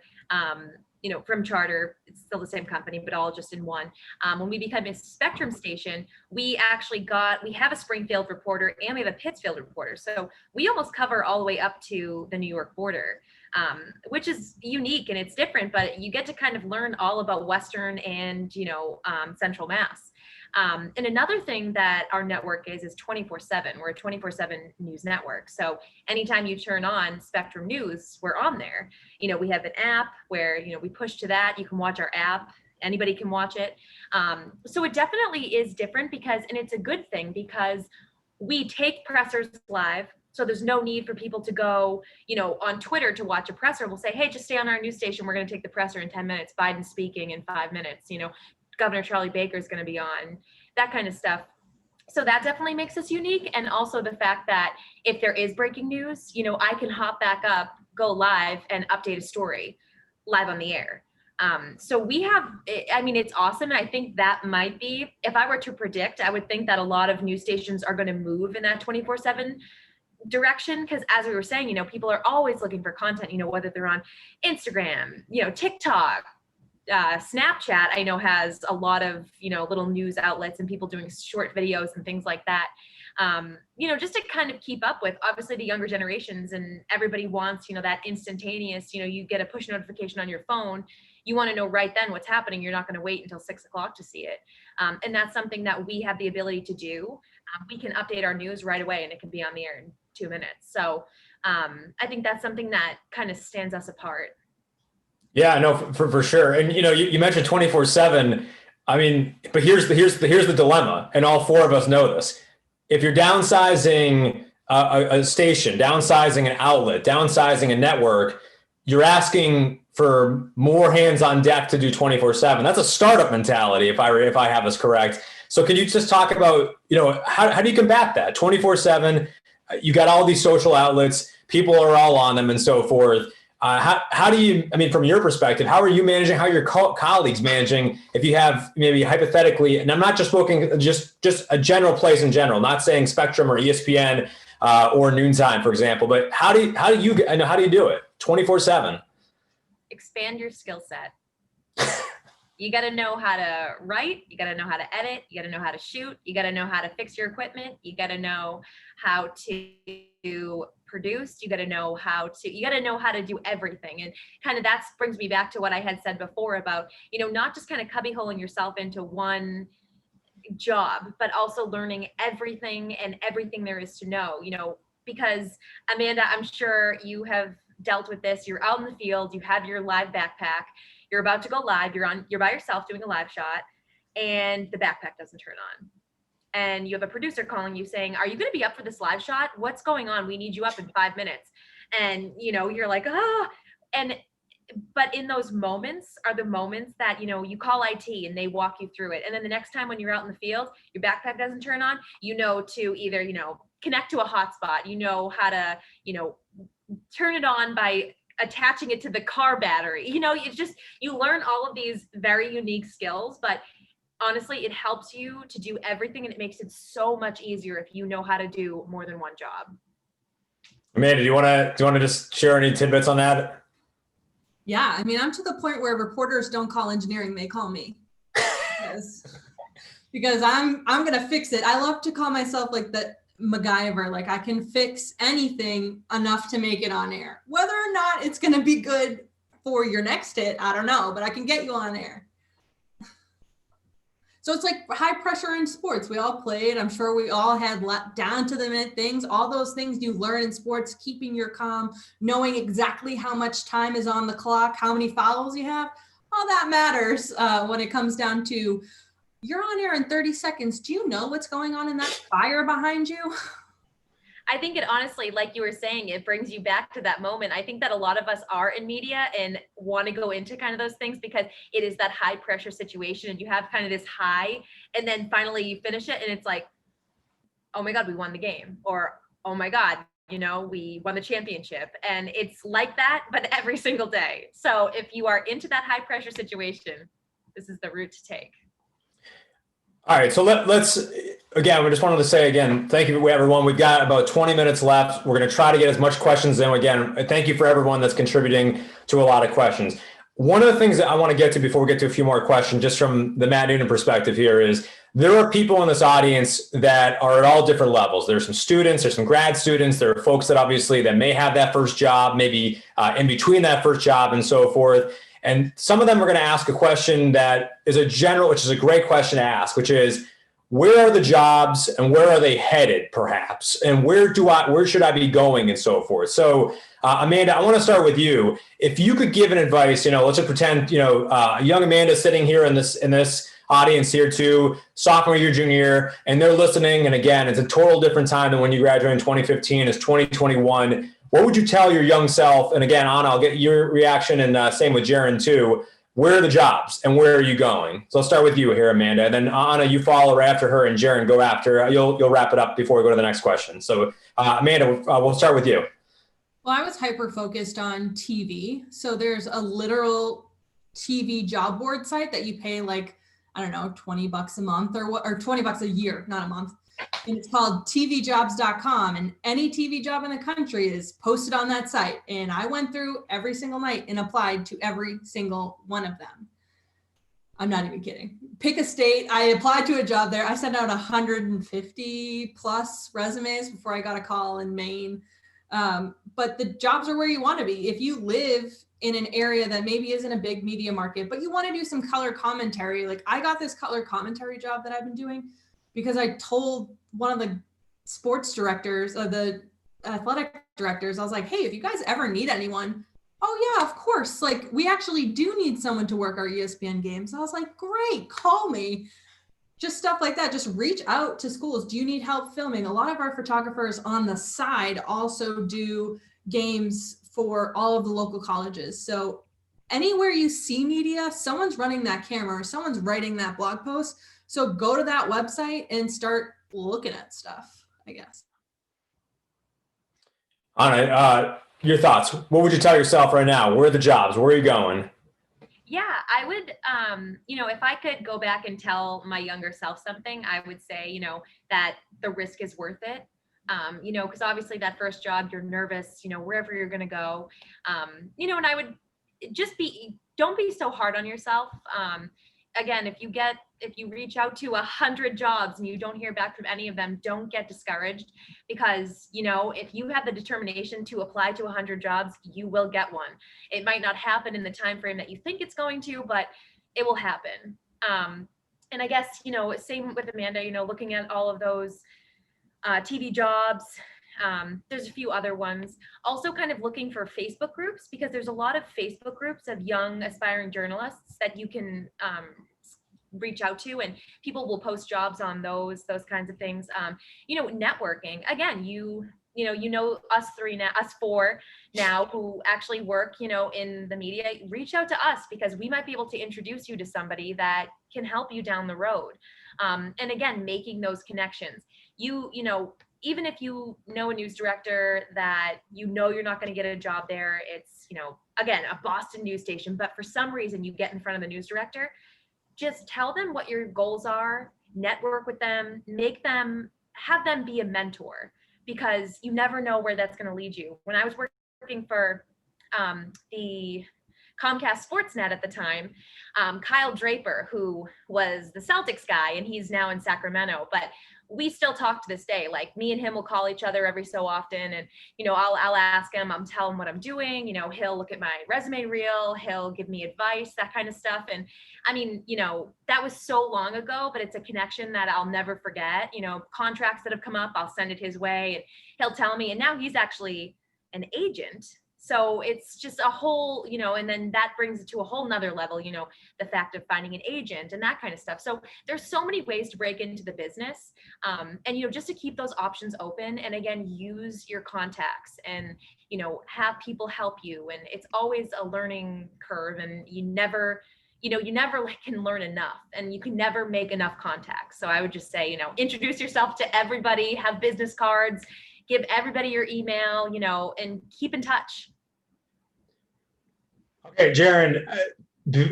from Charter, it's still the same company, but all just in one. When we became a Spectrum station, we have a Springfield reporter and we have a Pittsfield reporter. So we almost cover all the way up to the New York border. Which is unique and it's different, but you get to kind of learn all about Western and, Central Mass. And another thing that our network is 24/7. We're a 24/7 news network. So anytime you turn on Spectrum News, we're on there. We have an app where, we push to that. You can watch our app. Anybody can watch it. So it definitely is different and it's a good thing because we take pressers live. So there's no need for people to go, on Twitter to watch a presser. We'll say, hey, just stay on our news station. We're going to take the presser in 10 minutes. Biden speaking in 5 minutes. Governor Charlie Baker is going to be on, that kind of stuff. So that definitely makes us unique. And also the fact that if there is breaking news, I can hop back up, go live and update a story live on the air. So we have, it's awesome. And I think that might be, if I were to predict, I would think that a lot of news stations are going to move in that 24/7 direction. Because as we were saying, people are always looking for content, whether they're on Instagram, TikTok, Snapchat, I know has a lot of, little news outlets and people doing short videos and things like that. Just to kind of keep up with obviously the younger generations, and everybody wants, that instantaneous, you get a push notification on your phone. You want to know right then what's happening. You're not going to wait until 6 o'clock to see it. And that's something that we have the ability to do. We can update our news right away and it can be on the air in 2 minutes. So I think that's something that kind of stands us apart. Yeah, no, for sure. And, you mentioned 24/7. But here's the dilemma. And all four of us know this. If you're downsizing a station, downsizing an outlet, downsizing a network, you're asking for more hands on deck to do 24/7. That's a startup mentality, if I have this correct. So can you just talk about, how do you combat that? 24/7, you got all these social outlets, people are all on them and so forth. How do you, from your perspective, how are you managing, how are your colleagues managing if you have maybe hypothetically, and I'm not just looking, just a general place in general, not saying Spectrum or ESPN or Noontime, for example, but how do you do it 24/7? Expand your skill set. You got to know how to write. You got to know how to edit. You got to know how to shoot. You got to know how to fix your equipment. You got to know how to produce. You got to know how to do everything. And kind of that brings me back to what I had said before about, not just kind of cubbyholing yourself into one job, but also learning everything there is to know, because Amanda, I'm sure you have dealt with this. You're out in the field, you have your live backpack, you're about to go live, you're by yourself doing a live shot, and the backpack doesn't turn on. And you have a producer calling you saying, are you going to be up for this live shot? What's going on? We need you up in 5 minutes. And, you're like, but in those moments are the moments that, you call IT and they walk you through it. And then the next time when you're out in the field, your backpack doesn't turn on, to either, connect to a hotspot, how to, turn it on by attaching it to the car battery. You learn all of these very unique skills, but honestly, it helps you to do everything, and it makes it so much easier if you know how to do more than one job. Amanda, do you want to just share any tidbits on that? Yeah, I'm to the point where reporters don't call engineering, they call me. Because I'm gonna fix it. I love to call myself like the MacGyver, like I can fix anything enough to make it on air. Whether or not it's gonna be good for your next hit, I don't know, but I can get you on air. So it's like high pressure in sports. We all played. I'm sure we all had down to the minute things. All those things you learn in sports, keeping your calm, knowing exactly how much time is on the clock, how many fouls you have. All that matters when it comes down to you're on air in 30 seconds. Do you know what's going on in that fire behind you? I think it honestly, like you were saying, it brings you back to that moment. I think that a lot of us are in media and want to go into kind of those things because it is that high pressure situation and you have kind of this high and then finally you finish it and it's like, oh my God, we won the game, or, oh my God, we won the championship. And it's like that, but every single day. So if you are into that high pressure situation, this is the route to take. All right, so let's again, we just wanted to say again, thank you everyone. We've got about 20 minutes left. We're going to try to get as much questions in. Again, thank you for everyone that's contributing to a lot of questions. One of the things that I want to get to before we get to a few more questions, just from the Matt Noonan perspective here, is there are people in this audience that are at all different levels. There's some students, there's some grad students, there are folks that obviously that may have that first job, maybe in between that first job and so forth. And some of them are going to ask a question that is a general, which is a great question to ask, which is, where are the jobs and where are they headed, perhaps, and where should I be going, and so forth. So, Amanda, I want to start with you. If you could give an advice, let's just pretend, young Amanda sitting here in this audience here too, sophomore year, junior year, and they're listening. And again, it's a total different time than when you graduated in 2015. It's 2021. What would you tell your young self? And again, Anna, I'll get your reaction, and same with Jaren too. Where are the jobs and where are you going? So I'll start with you here, Amanda, and then Anna, you follow right after her, and Jaren, go after. You'll wrap it up before we go to the next question. So Amanda, we'll start with you. Well, I was hyper focused on TV. So there's a literal TV job board site that you pay like, I don't know, $20 a month or $20 a year, not a month. And it's called tvjobs.com, and any TV job in the country is posted on that site. And I went through every single night and applied to every single one of them. I'm not even kidding. Pick a state. I applied to a job there. I sent out 150 plus resumes before I got a call in Maine. But the jobs are where you want to be. If you live in an area that maybe isn't a big media market, but you want to do some color commentary, like I got this color commentary job that I've been doing because I told one of the sports directors, the athletic directors, I was like, hey, if you guys ever need anyone, oh yeah, of course. Like we actually do need someone to work our ESPN games. I was like, great, call me. Just stuff like that. Just reach out to schools. Do you need help filming? A lot of our photographers on the side also do games for all of the local colleges. So anywhere you see media, someone's running that camera, or someone's writing that blog post. So go to that website and start looking at stuff, I guess. Anna, your thoughts. What would you tell yourself right now? Where are the jobs? Where are you going? Yeah, I would, if I could go back and tell my younger self something, I would say, that the risk is worth it. Because obviously that first job, you're nervous, wherever you're going to go, and I would just don't be so hard on yourself. Again, if you reach out to 100 jobs and you don't hear back from any of them, don't get discouraged, because, if you have the determination to apply to 100 jobs, you will get one. It might not happen in the time frame that you think it's going to, but it will happen. And I guess, same with Amanda, looking at all of those TV jobs. There's a few other ones. Also kind of looking for Facebook groups, because there's a lot of Facebook groups of young aspiring journalists that you can reach out to, and people will post jobs on those kinds of things. Networking. Again, us four now who actually work, in the media, reach out to us, because we might be able to introduce you to somebody that can help you down the road. And again, making those connections. Even if you know a news director that you're not going to get a job there, it's, again, a Boston news station, but for some reason you get in front of the news director, just tell them what your goals are, network with them, have them be a mentor, because you never know where that's going to lead you. When I was working for the Comcast Sportsnet at the time, Kyle Draper, who was the Celtics guy, and he's now in Sacramento, but we still talk to this day. Like, me and him will call each other every so often, and I'll ask him, I'll tell him what I'm doing, he'll look at my resume reel, he'll give me advice, that kind of stuff. And I mean, that was so long ago, but it's a connection that I'll never forget. Contracts that have come up, I'll send it his way, and he'll tell me, and now he's actually an agent. So it's just a whole, and then that brings it to a whole nother level, the fact of finding an agent and that kind of stuff. So there's so many ways to break into the business, and, just to keep those options open. And again, use your contacts and, have people help you. And it's always a learning curve, and you never can learn enough, and you can never make enough contacts. So I would just say, introduce yourself to everybody, have business cards, give everybody your email, and keep in touch. Okay, Jaren, we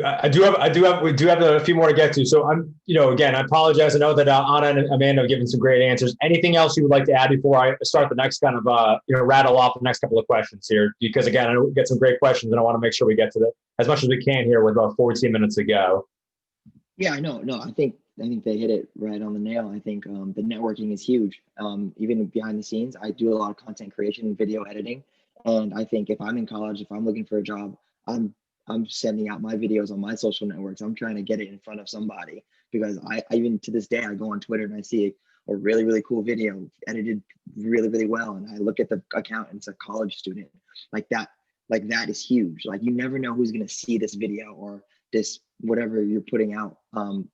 do have a few more to get to. So I'm, again, I apologize. I know that Anna and Amanda have given some great answers. Anything else you would like to add before I start the next kind of, rattle off the next couple of questions here? Because again, I know we get some great questions, and I want to make sure we get to as much as we can here with about 14 minutes to go. Yeah, no, I think they hit it right on the nail. I think the networking is huge. Even behind the scenes, I do a lot of content creation and video editing. And I think if I'm in college, if I'm looking for a job, I'm I'm sending out my videos on my social networks. I'm trying to get it in front of somebody, because I even to this day, I go on Twitter and I see a really, really cool video edited really, really well. And I look at the account and it's a college student. Like that is huge. Like, you never know who's going to see this video or this, whatever you're putting out.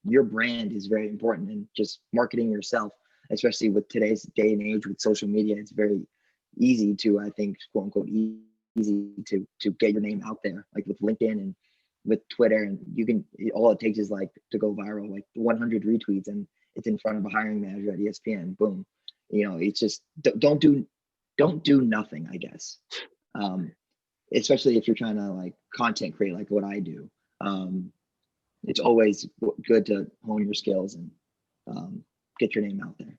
Your brand is very important, and just marketing yourself, especially with today's day and age with social media, it's very easy to, I think, quote unquote, easy to get your name out there, like with LinkedIn and with Twitter. And you can, all it takes is like to go viral, like 100 retweets, and it's in front of a hiring manager at ESPN. Boom. You know, it's just, don't do nothing, I guess. Especially if you're trying to like content create like what I do. It's always good to hone your skills and get your name out there.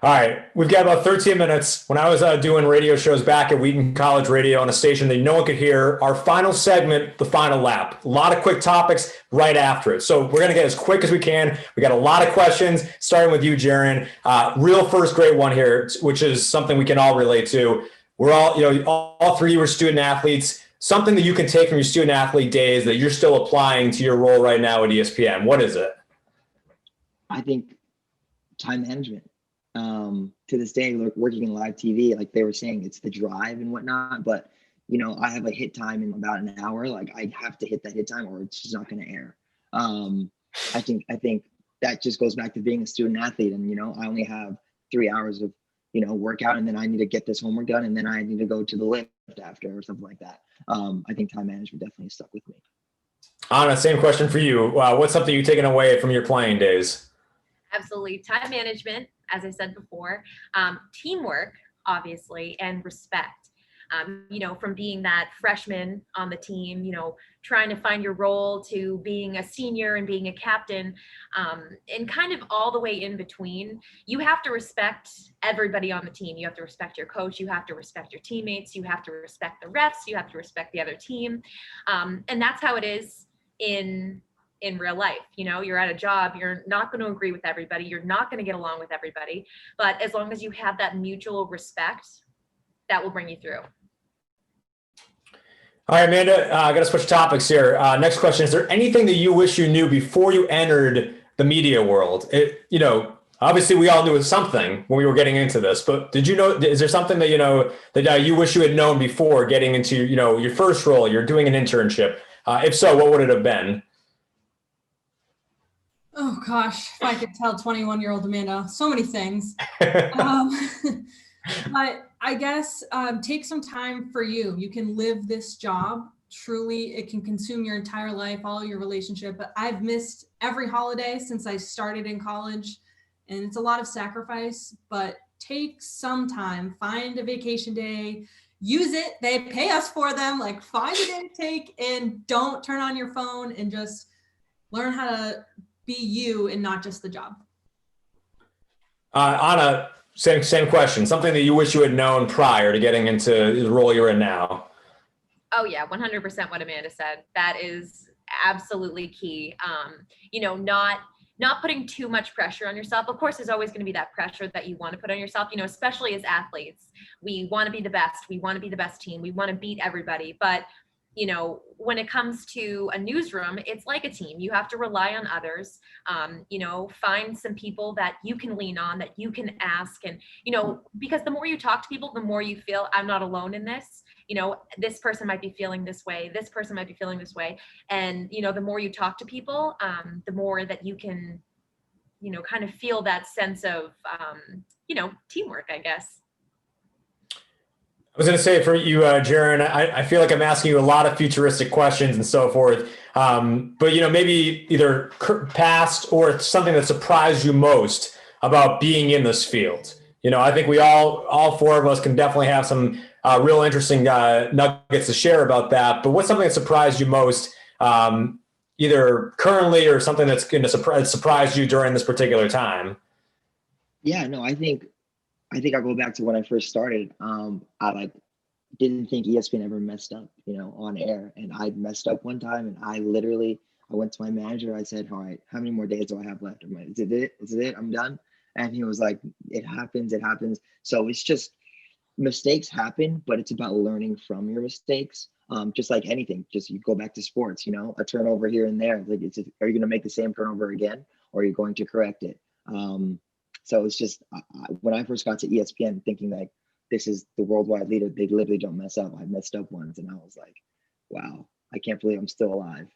All right, we've got about 13 minutes. When I was doing radio shows back at Wheaton College Radio on a station that no one could hear, our final segment, the final lap, a lot of quick topics right after it. So we're going to get as quick as we can. We got a lot of questions, starting with you, Jaren. Real first great one here, which is something we can all relate to. We're all, all three were student athletes. Something that you can take from your student athlete days that you're still applying to your role right now at ESPN. What is it? I think time management. To this day, like working in live TV, like they were saying, it's the drive and whatnot, but I have a hit time in about an hour. Like, I have to hit that hit time or it's just not going to air. I think that just goes back to being a student athlete, and I only have 3 hours of workout, and then I need to get this homework done, and then I need to go to the lift after or something like that. I think time management definitely stuck with me. Anna, same question for you. What's something you've taken away from your playing days? Absolutely. Time management, as I said before, teamwork, obviously, and respect. From being that freshman on the team, trying to find your role, to being a senior and being a captain, and kind of all the way in between, you have to respect everybody on the team. You have to respect your coach. You have to respect your teammates. You have to respect the refs. You have to respect the other team. And that's how it is in real life. You're at a job, you're not going to agree with everybody. You're not going to get along with everybody. But as long as you have that mutual respect, that will bring you through. All right, Amanda, I got to switch topics here. Next question. Is there anything that you wish you knew before you entered the media world? Obviously we all knew something when we were getting into this, but did you know, is there something that, that you wish you had known before getting into, your first role? You're doing an internship. If so, what would it have been? Oh gosh, if I could tell 21-year-old Amanda so many things. But I guess take some time for you. You can live this job. Truly, it can consume your entire life, all your relationship. But I've missed every holiday since I started in college, and it's a lot of sacrifice. But take some time, find a vacation day, use it. They pay us for them. Like, find a day to take, and don't turn on your phone, and just learn how to be you and not just the job. Anna, same question. Something that you wish you had known prior to getting into the role you're in now. Oh yeah, 100% what Amanda said. That is absolutely key. Not putting too much pressure on yourself. Of course, there's always going to be that pressure that you want to put on yourself, especially as athletes. We want to be the best. We want to be the best team. We want to beat everybody. But when it comes to a newsroom, it's like a team. You have to rely on others, find some people that you can lean on, that you can ask. And, because the more you talk to people, the more you feel, I'm not alone in this. This person might be feeling this way. This person might be feeling this way. And, the more you talk to people, the more that you can, kind of feel that sense of, teamwork, I guess. I was going to say for you, Jaren, I feel like I'm asking you a lot of futuristic questions and so forth. But, maybe either past or something that surprised you most about being in this field. I think we all four of us can definitely have some real interesting nuggets to share about that. But what's something that surprised you most, either currently or something that's going to surprise you during this particular time? Yeah, no, I think I go back to when I first started. I didn't think ESPN ever messed up, on air. And I messed up one time, and I went to my manager. I said, all right, how many more days do I have left? I'm like, is it it? I'm done. And he was like, it happens. So it's just, mistakes happen, but it's about learning from your mistakes. Just like anything, just you go back to sports, a turnover here and there. Like, are you going to make the same turnover again, or are you going to correct it? So it's just when I first got to ESPN, thinking like this is the worldwide leader, they literally don't mess up. I messed up once, and I was like, wow, I can't believe I'm still alive.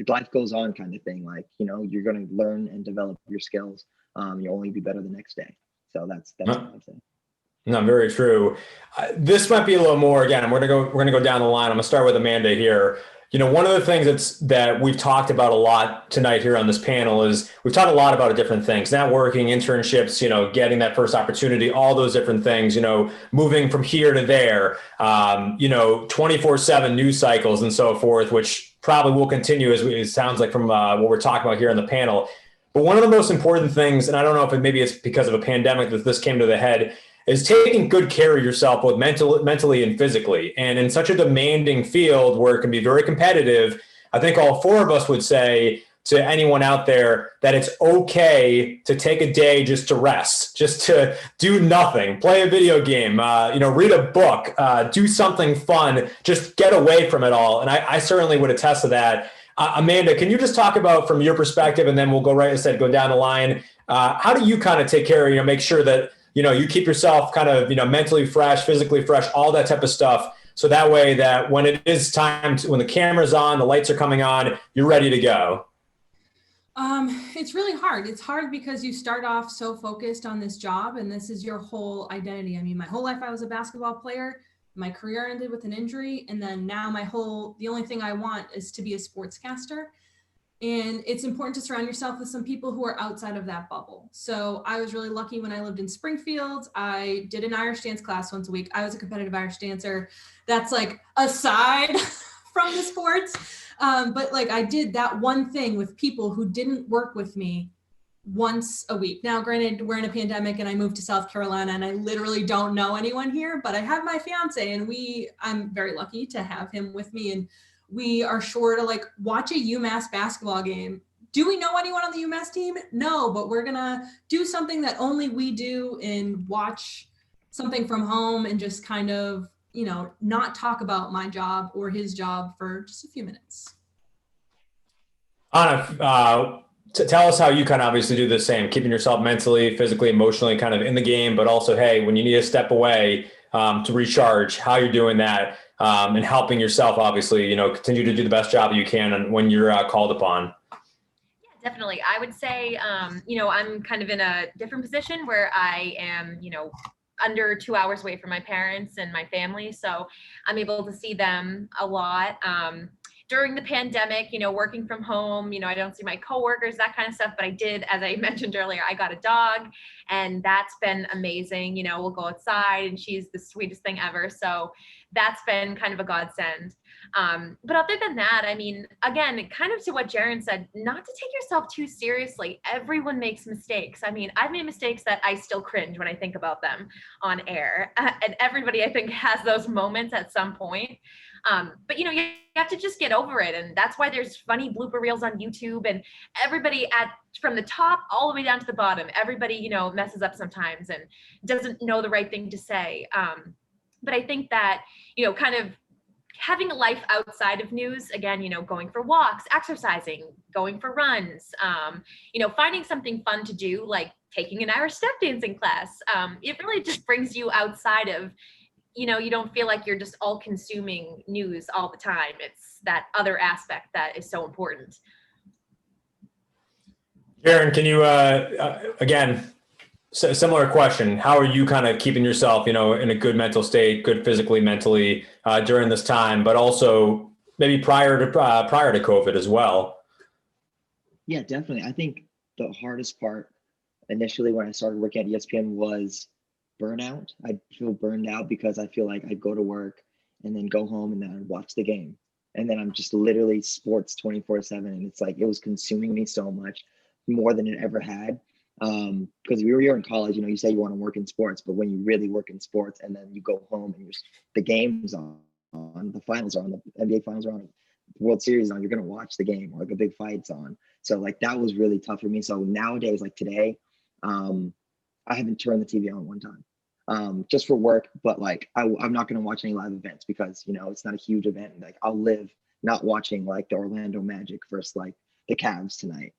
Life goes on, kind of thing. Like, you're going to learn and develop your skills. You'll only be better the next day. So that's what I'm saying. No, very true. This might be a little more, again, we're gonna go down the line. I'm gonna start with Amanda here. One of the things that we've talked about a lot tonight here on this panel is we've talked a lot about different things, networking, internships, getting that first opportunity, all those different things, moving from here to there, 24/7 news cycles and so forth, which probably will continue it sounds like from what we're talking about here on the panel. But one of the most important things, and I don't know if maybe it's because of a pandemic that this came to the head, is taking good care of yourself, both mentally and physically. And in such a demanding field where it can be very competitive, I think all four of us would say to anyone out there that it's okay to take a day just to rest, just to do nothing, play a video game, read a book, do something fun, just get away from it all. And I certainly would attest to that. Amanda, can you just talk about from your perspective, and then we'll go go down the line. How do you kind of take care of, make sure that you keep yourself kind of, mentally fresh, physically fresh, all that type of stuff. So that way that when it is time when the camera's on, the lights are coming on, you're ready to go. It's really hard. It's hard because you start off so focused on this job and this is your whole identity. I mean, my whole life I was a basketball player. My career ended with an injury. And then now the only thing I want is to be a sportscaster. And it's important to surround yourself with some people who are outside of that bubble. So I was really lucky when I lived in Springfield. I did an Irish dance class once a week. I was a competitive Irish dancer. That's like aside from the sports. But like I did that one thing with people who didn't work with me once a week. Now, granted, we're in a pandemic and I moved to South Carolina and I literally don't know anyone here, but I have my fiance and I'm very lucky to have him with me. And we are sure to like watch a UMass basketball game. Do we know anyone on the UMass team? No, but we're gonna do something that only we do and watch something from home and just kind of, not talk about my job or his job for just a few minutes. Anna, tell us how you kind of obviously do the same, keeping yourself mentally, physically, emotionally kind of in the game, but also, hey, when you need to step away to recharge, how you're doing that. And helping yourself, obviously, continue to do the best job that you can when you're called upon. Yeah, definitely. I would say, I'm kind of in a different position where I am, under 2 hours away from my parents and my family. So I'm able to see them a lot. During the pandemic, working from home, I don't see my coworkers, that kind of stuff. But I did, as I mentioned earlier, I got a dog and that's been amazing. We'll go outside and she's the sweetest thing ever. So that's been kind of a godsend. But other than that, I mean, again, kind of to what Jaren said, not to take yourself too seriously. Everyone makes mistakes. I mean, I've made mistakes that I still cringe when I think about them on air. And everybody, I think, has those moments at some point. But you have to just get over it. And that's why there's funny blooper reels on YouTube, and everybody from the top all the way down to the bottom, everybody, messes up sometimes and doesn't know the right thing to say. But I think that, kind of having a life outside of news, again, going for walks, exercising, going for runs, finding something fun to do, like taking an Irish step dancing class. It really just brings you outside of, you don't feel like you're just all consuming news all the time. It's that other aspect that is so important. Jaren, can you, again, similar question. How are you kind of keeping yourself, in a good mental state, good physically, mentally during this time, but also maybe prior to COVID as well? Yeah, definitely. I think the hardest part initially when I started working at ESPN was burnout. I feel burned out because I feel like I go to work and then go home and then I watch the game. And then I'm just literally sports 24/7. And it's like, it was consuming me so much more than it ever had. Because we were here in college, you say you want to work in sports, but when you really work in sports and then you go home and the game's on, the finals are on, the NBA finals are on, the World Series on, you're going to watch the game, or like a big fight's on. So like that was really tough for me. So nowadays, like today, I haven't turned the TV on one time. just for work. But like, I'm not going to watch any live events because, you know, it's not a huge event. Like I'll live not watching like the Orlando Magic versus like the Cavs tonight.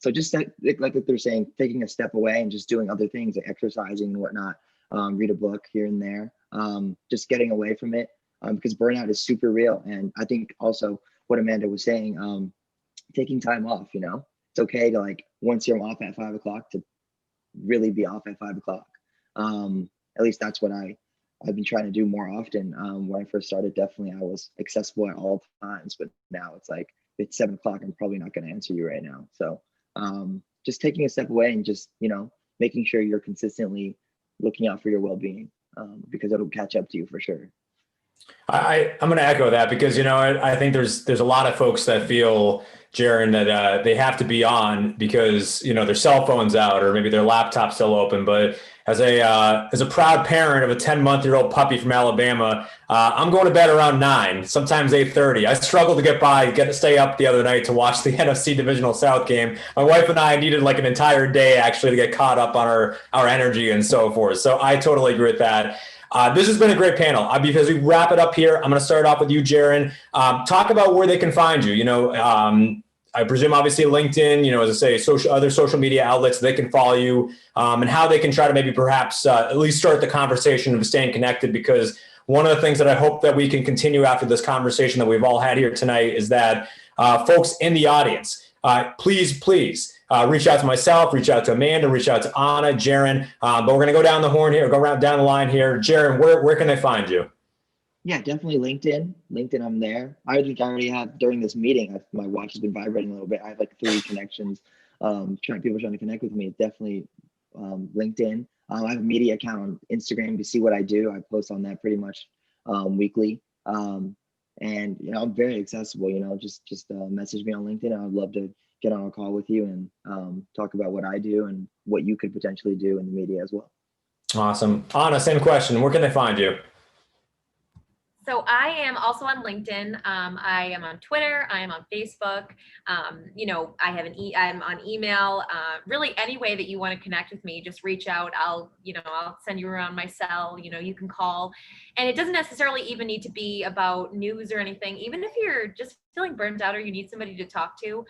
So just like they're saying, taking a step away and just doing other things like exercising and whatnot, read a book here and there, just getting away from it, because burnout is super real. And I think also what Amanda was saying, taking time off, you know, it's okay to like, once you're off at 5 o'clock to really be off at 5 o'clock. At least that's what I've been trying to do more often. When I first started, definitely I was accessible at all times, but now it's like, it's 7 o'clock, I'm probably not going to answer you right now. So just taking a step away and just, you know, making sure you're consistently looking out for your well-being, because it'll catch up to you for sure. I'm going to echo that because, you know, I think there's a lot of folks that feel, Jaren, that they have to be on because, you know, their cell phone's out or maybe their laptop's still open. But as a proud parent of a 10-month-old puppy from Alabama, I'm going to bed around 9, sometimes 8:30. I struggled to get to stay up the other night to watch the NFC Divisional South game. My wife and I needed like an entire day actually to get caught up on our energy and so forth. So I totally agree with that. This has been a great panel. Because we wrap it up here, I'm going to start off with you, Jaren. Talk about where they can find you. You know, I presume obviously LinkedIn, you know, as I say, other social media outlets, they can follow you, and how they can try to maybe perhaps at least start the conversation of staying connected. Because one of the things that I hope that we can continue after this conversation that we've all had here tonight is that folks in the audience, please reach out to myself, reach out to Amanda, reach out to Anna, Jaren. But we're going to go down the horn here, down the line here. Jaren, where can they find you? Yeah, definitely LinkedIn. LinkedIn, I'm there. I think I already have during this meeting. My watch has been vibrating a little bit. I have like 3 connections. People trying to connect with me. Definitely LinkedIn. I have a media account on Instagram to see what I do. I post on that pretty much weekly. And you know, I'm very accessible. You know, just message me on LinkedIn. I'd love to get on a call with you and talk about what I do and what you could potentially do in the media as well. Awesome. Anna, same question. Where can they find you? So I am also on LinkedIn. I am on Twitter. I am on Facebook. You know, I'm on email. Really, any way that you want to connect with me, just reach out. I'll send you around my cell. You know, you can call, and it doesn't necessarily even need to be about news or anything. Even if you're just feeling burnt out or you need somebody to talk to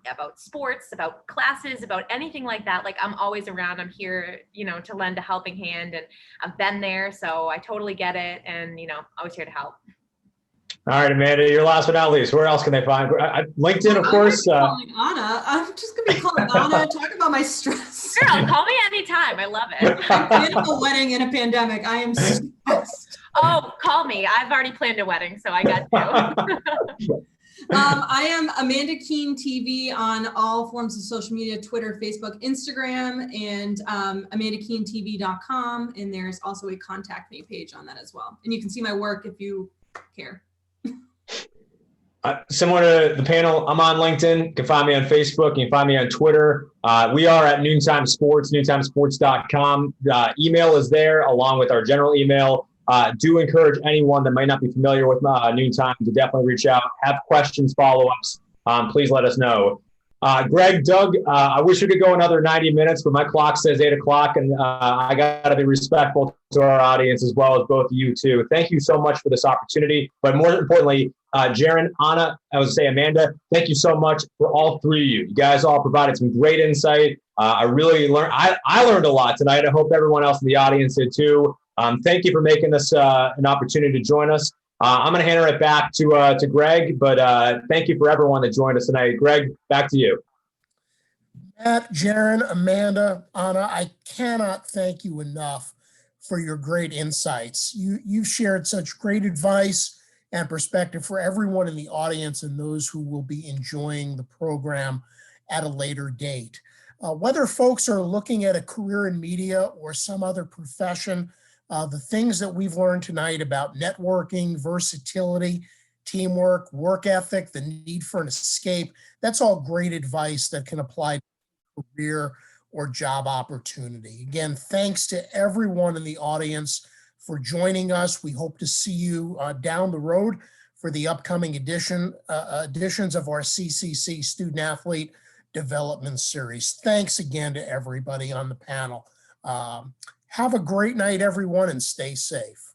about sports, about classes, about anything like that, like I'm always around. I'm here, you know, to lend a helping hand, and I've been there, so I totally get it, and you know, always here to help. All right, Amanda, you're last but not least. Where else can they find? LinkedIn, of course. Calling Anna. I'm just gonna be calling Anna, talk about my stress. Girl, call me anytime. I love it. I'm planning a wedding in a pandemic. I am stressed. Oh, call me. I've already planned a wedding, so I got you. I am Amanda Keane TV on all forms of social media, Twitter, Facebook, Instagram, and AmandaKeaneTV.com. And there's also a contact me page on that as well. And you can see my work if you care. Similar to the panel, I'm on LinkedIn. You can find me on Facebook. You can find me on Twitter. We are at Noontime Sports, noontimesports.com. Email is there along with our general email. Do encourage anyone that might not be familiar with Noontime to definitely reach out. Have questions, follow-ups, please let us know. Greg, Doug, I wish we could go another 90 minutes, but my clock says 8 o'clock, and I got to be respectful to our audience as well as both of you too. Thank you so much for this opportunity. But more importantly, Jaren, Anna, I would say Amanda, thank you so much for all 3 of you. You guys all provided some great insight. I really learned. I learned a lot tonight. I hope everyone else in the audience did too. Thank you for making this an opportunity to join us. I'm going to hand it back to Greg, but thank you for everyone that joined us tonight. Greg, back to you. Matt, Jaren, Amanda, Anna, I cannot thank you enough for your great insights. You've shared such great advice and perspective for everyone in the audience and those who will be enjoying the program at a later date. Whether folks are looking at a career in media or some other profession, the things that we've learned tonight about networking, versatility, teamwork, work ethic, the need for an escape, that's all great advice that can apply to career or job opportunity. Again, thanks to everyone in the audience for joining us. We hope to see you down the road for the upcoming editions of our CCC Student Athlete Development Series. Thanks again to everybody on the panel. Have a great night, everyone, and stay safe.